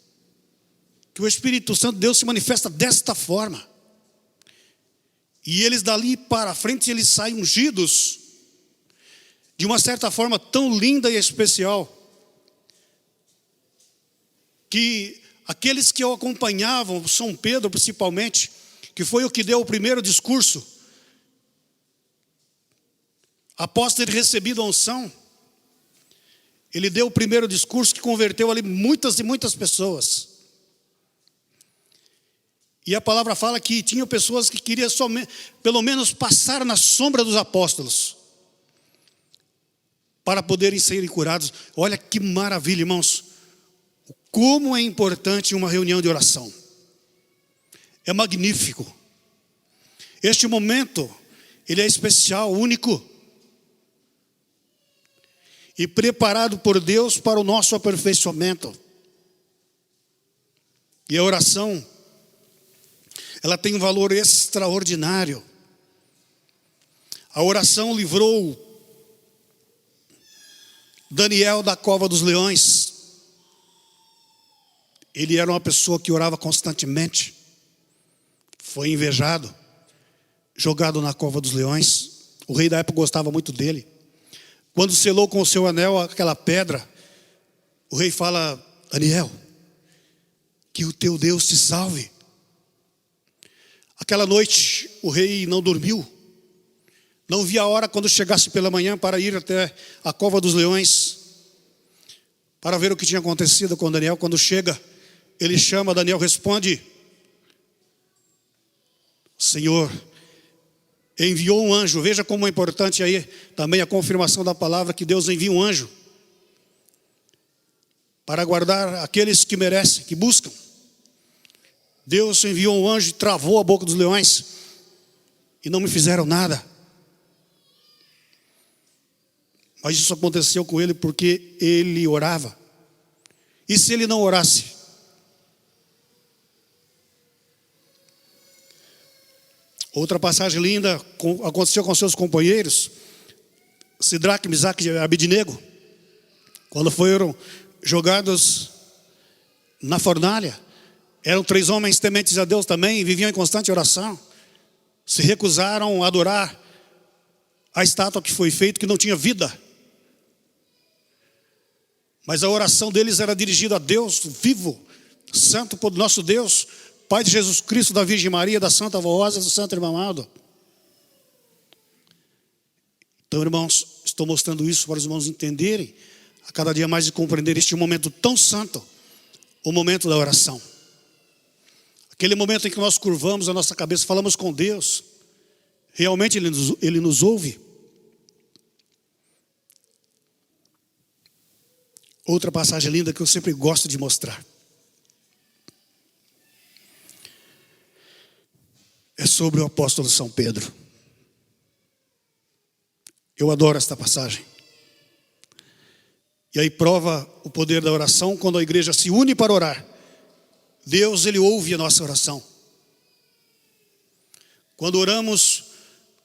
que o Espírito Santo de Deus se manifesta desta forma. E eles dali para frente, eles saem ungidos de uma certa forma tão linda e especial, que aqueles que o acompanhavam, São Pedro principalmente, que foi o que deu o primeiro discurso, após ter recebido a unção, ele deu o primeiro discurso que converteu ali muitas e muitas pessoas. E a palavra fala que tinham pessoas que queriam pelo menos passar na sombra dos apóstolos, para poderem serem curados. Olha que maravilha, irmãos. Como é importante uma reunião de oração. É magnífico. Este momento, ele é especial, único. E preparado por Deus para o nosso aperfeiçoamento. E a oração, ela tem um valor extraordinário. A oração livrou Daniel da cova dos leões. Ele era uma pessoa que orava constantemente. Foi invejado, jogado na cova dos leões. O rei da época gostava muito dele. Quando selou com o seu anel aquela pedra, o rei fala: Daniel, que o teu Deus te salve. Aquela noite o rei não dormiu. Não via a hora quando chegasse pela manhã para ir até a cova dos leões, para ver o que tinha acontecido com Daniel. Quando chega, ele chama, Daniel responde: Senhor enviou um anjo. Veja como é importante aí também a confirmação da palavra, que Deus envia um anjo para guardar aqueles que merecem, que buscam. Deus enviou um anjo e travou a boca dos leões, e não me fizeram nada. Mas isso aconteceu com ele porque ele orava. E se ele não orasse? Outra passagem linda aconteceu com seus companheiros, Sidraque, Misaque e Abednego, quando foram jogados na fornalha. Eram 3 homens tementes a Deus também, viviam em constante oração. Se recusaram a adorar a estátua que foi feita, que não tinha vida. Mas a oração deles era dirigida a Deus vivo, santo, por nosso Deus, Pai de Jesus Cristo, da Virgem Maria, da Santa Voz, do Santo Irmão amado. Então, irmãos, estou mostrando isso para os irmãos entenderem, a cada dia mais, de compreender este momento tão santo, o momento da oração. Aquele momento em que nós curvamos a nossa cabeça, falamos com Deus. Realmente Ele nos ouve. Outra passagem linda que eu sempre gosto de mostrar é sobre o apóstolo São Pedro. Eu adoro esta passagem. E aí prova o poder da oração quando a igreja se une para orar. Deus, Ele ouve a nossa oração. Quando oramos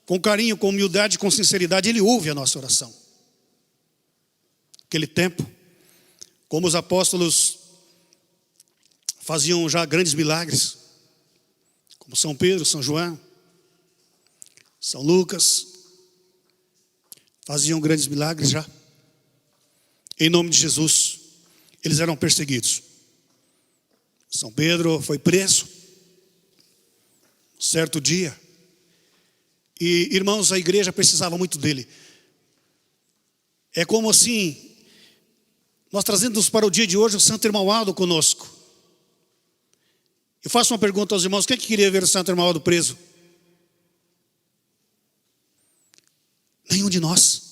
com carinho, com humildade, com sinceridade, Ele ouve a nossa oração. Aquele tempo, como os apóstolos faziam já grandes milagres, como São Pedro, São João, São Lucas, faziam grandes milagres já. Em nome de Jesus, eles eram perseguidos. São Pedro foi preso, certo dia. E, irmãos, a igreja precisava muito dele. É como assim, nós trazemos para o dia de hoje o Santo Irmão Aldo conosco. Eu faço uma pergunta aos irmãos: quem é que queria ver o Santo Irmão Aldo preso? Nenhum de nós.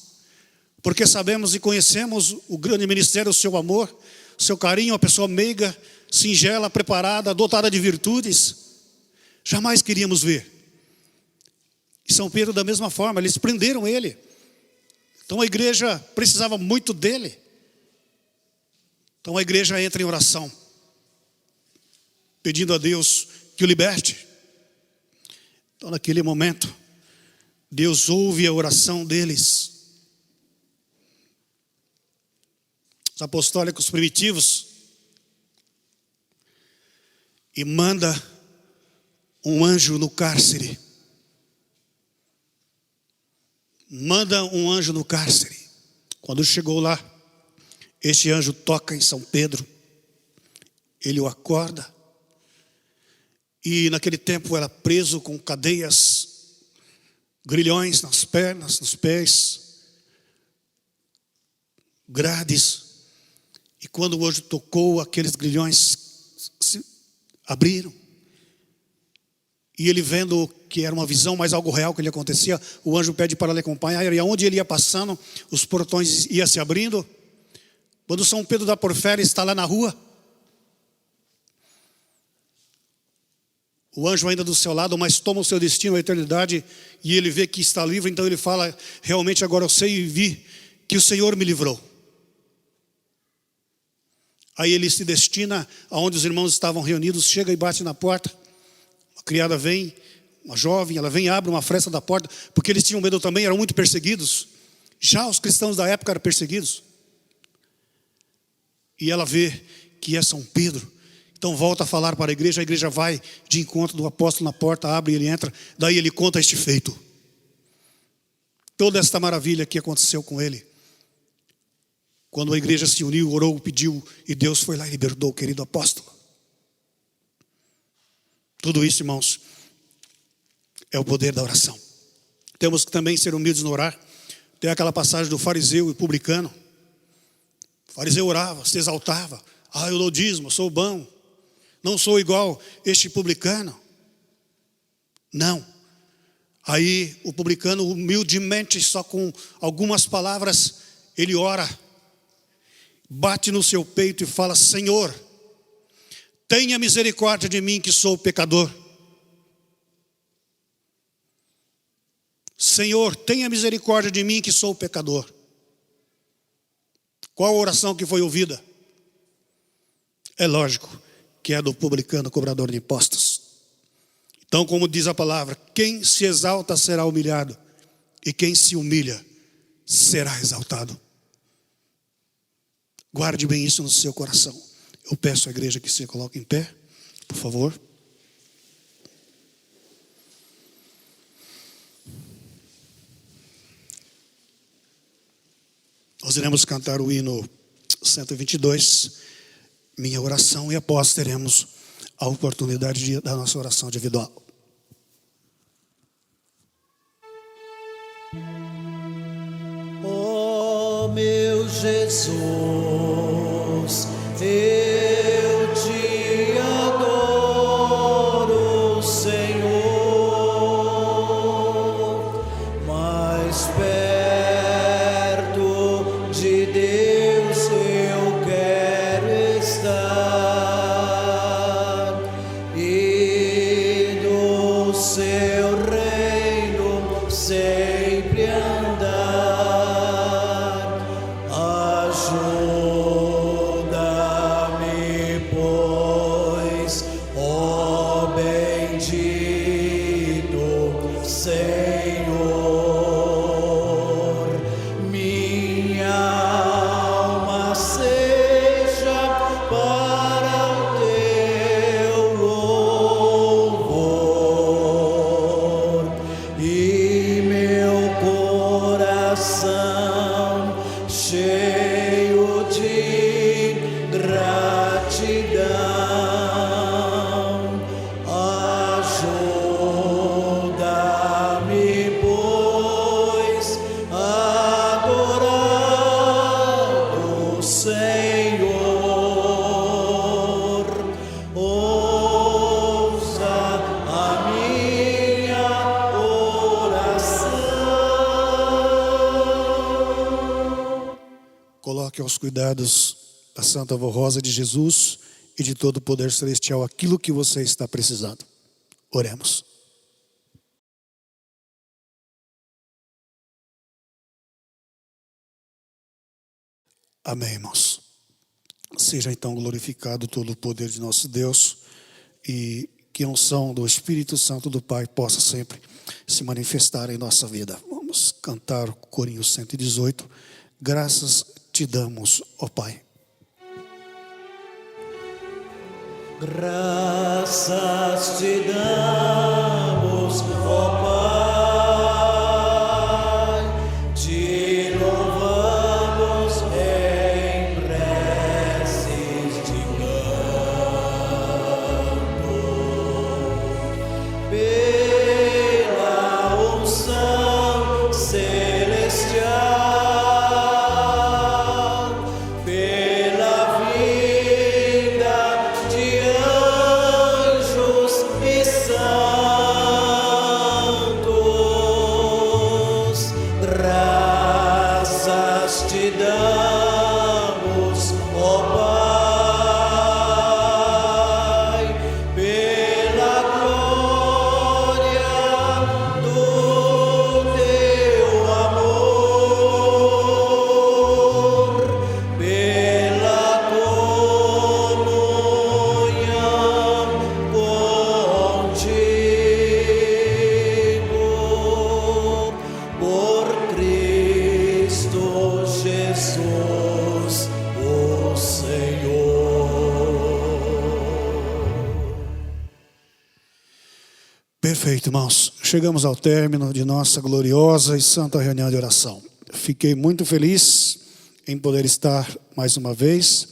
Porque sabemos e conhecemos o grande ministério, o seu amor, o seu carinho, a pessoa meiga, singela, preparada, dotada de virtudes. Jamais queríamos ver. E São Pedro da mesma forma, eles prenderam ele. Então a igreja precisava muito dele. Então a igreja entra em oração, pedindo a Deus que o liberte. Então naquele momento, Deus ouve a oração deles. Os apostólicos primitivos, e manda um anjo no cárcere. Manda um anjo no cárcere. Quando chegou lá, este anjo toca em São Pedro. Ele o acorda. E naquele tempo era preso com cadeias, grilhões nas pernas, nos pés, grades. E quando o anjo tocou, aqueles grilhões se abriram. E ele vendo que era uma visão, mas algo real que lhe acontecia, o anjo pede para lhe acompanhar. E aonde ele ia passando, os portões iam se abrindo. Quando São Pedro da Porféria está lá na rua, o anjo ainda do seu lado, mas toma o seu destino, a eternidade, e ele vê que está livre. Então ele fala: realmente agora eu sei e vi que o Senhor me livrou. Aí ele se destina aonde os irmãos estavam reunidos, chega e bate na porta. A criada vem, uma jovem, ela vem e abre uma fresta da porta, porque eles tinham medo também, eram muito perseguidos. Já os cristãos da época eram perseguidos. E ela vê que é São Pedro. Então volta a falar para a igreja vai de encontro do apóstolo na porta, abre e ele entra. Daí ele conta este feito. Toda esta maravilha que aconteceu com ele. Quando a igreja se uniu, orou, pediu, e Deus foi lá e libertou o querido apóstolo. Tudo isso, irmãos, é o poder da oração. Temos que também ser humildes no orar. Tem aquela passagem do fariseu e publicano. O fariseu orava, se exaltava. Eu dou dízimo, sou bom. Não sou igual este publicano. Não. Aí o publicano humildemente, só com algumas palavras, ele ora. Bate no seu peito e fala: Senhor, tenha misericórdia de mim que sou pecador. Senhor, tenha misericórdia de mim que sou pecador. Qual a oração que foi ouvida? É lógico que é do publicano cobrador de impostos. Então, como diz a palavra, quem se exalta será humilhado, e quem se humilha será exaltado. Guarde bem isso no seu coração. Eu peço à igreja que se coloque em pé, por favor. Nós iremos cantar o hino 122, minha oração, e após teremos a oportunidade da nossa oração individual. Oh, meu Jesus, eu te adoro, Senhor, mais perto de Deus eu quero estar, e do seu reino sempre andar. Ajuda-me, pois, ó bendito Senhor, minha alma seja para o teu louvor, e meu coração cheio de gratidão. Ajuda-me, pois, a adorar o Senhor. Ouça a minha oração. Coloque aos cuidados da Santa Avó Rosa de Jesus e de todo o poder celestial aquilo que você está precisando. Oremos. Amém, irmãos. Seja então glorificado todo o poder de nosso Deus, e que a unção do Espírito Santo do Pai possa sempre se manifestar em nossa vida. Vamos cantar o corinho 118. Graças te damos, ó Pai. Graças te damos, ó Pai, te louvamos em preces de canto, pela unção celestial, pela vinda de anjos e santos. Jesus, o Senhor. Perfeito, irmãos. Chegamos ao término de nossa gloriosa e santa reunião de oração. Fiquei muito feliz em poder estar mais uma vez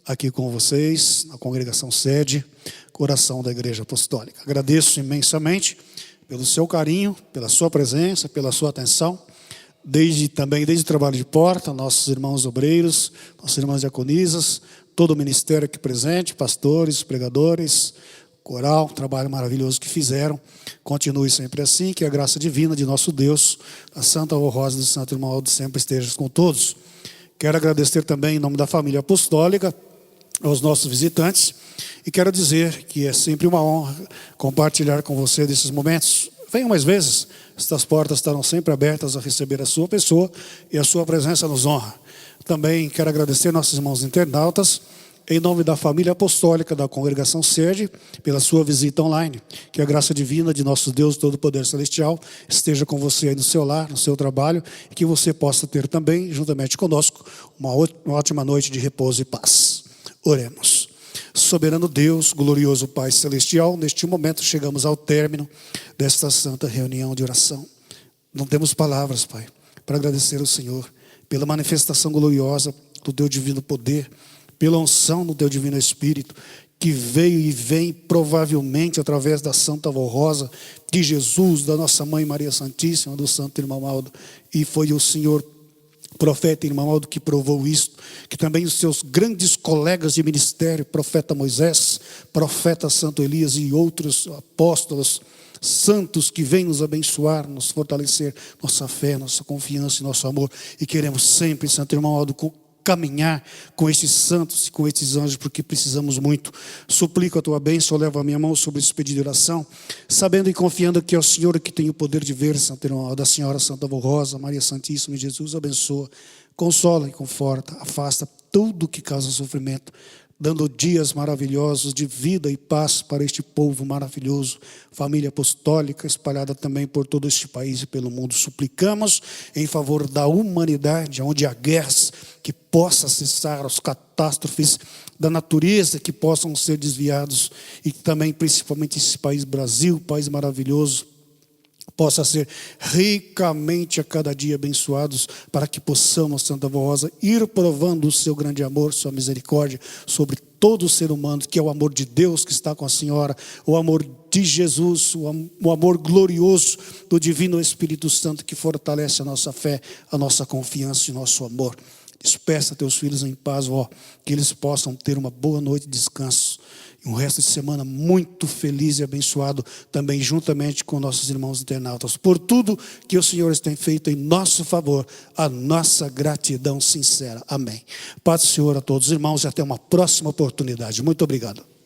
aqui com vocês, na congregação sede, coração da Igreja Apostólica. Agradeço imensamente pelo seu carinho, pela sua presença, pela sua atenção, desde o trabalho de porta, nossos irmãos obreiros, nossas irmãs diaconisas, todo o ministério aqui presente, pastores, pregadores, coral, trabalho maravilhoso que fizeram. Continue sempre assim, que a graça divina de nosso Deus, a Santa Rosa do Santo Irmão Aldo sempre esteja com todos. Quero agradecer também em nome da família apostólica aos nossos visitantes e quero dizer que é sempre uma honra compartilhar com você desses momentos. Venham mais vezes, estas portas estarão sempre abertas a receber a sua pessoa e a sua presença nos honra. Também quero agradecer nossos irmãos internautas, em nome da família apostólica da congregação sede, pela sua visita online. Que a graça divina de nosso Deus Todo-Poder Celestial esteja com você aí no seu lar, no seu trabalho, e que você possa ter também, juntamente conosco, uma ótima noite de repouso e paz. Oremos. Soberano Deus, glorioso Pai Celestial, neste momento chegamos ao término desta santa reunião de oração. Não temos palavras, Pai, para agradecer ao Senhor pela manifestação gloriosa do Teu divino poder, pela unção do Teu divino Espírito, que veio e vem provavelmente através da Santa Rosa de Jesus, da nossa Mãe Maria Santíssima, do Santo Irmão Aldo, e foi o Senhor profeta Irmão Aldo que provou isto, que também os seus grandes colegas de ministério, profeta Moisés, profeta Santo Elias e outros apóstolos santos que vêm nos abençoar, nos fortalecer nossa fé, nossa confiança e nosso amor, e queremos sempre, Santo Irmão Aldo, caminhar com esses santos e com esses anjos, porque precisamos muito. Suplico a tua bênção, levo a minha mão sobre esse pedido de oração, sabendo e confiando que é o Senhor que tem o poder de ver, Santo Irmão, da Senhora Santa Rosa, Maria Santíssima e Jesus, abençoa, consola e conforta, afasta tudo que causa sofrimento, dando dias maravilhosos de vida e paz para este povo maravilhoso, família apostólica espalhada também por todo este país e pelo mundo. Suplicamos em favor da humanidade, onde há guerras, que possa cessar as catástrofes da natureza, que possam ser desviados, e também principalmente esse país Brasil, país maravilhoso, possa ser ricamente a cada dia abençoados, para que possamos, Santa Rosa, ir provando o seu grande amor, sua misericórdia sobre todo o ser humano, que é o amor de Deus que está com a Senhora, o amor de Jesus, o amor glorioso do Divino Espírito Santo, que fortalece a nossa fé, a nossa confiança e o nosso amor. Despeça teus filhos em paz, ó, que eles possam ter uma boa noite de descanso e um resto de semana muito feliz e abençoado, também juntamente com nossos irmãos internautas. Por tudo que o Senhor tem feito em nosso favor, a nossa gratidão sincera. Amém. Paz do Senhor a todos os irmãos e até uma próxima oportunidade. Muito obrigado.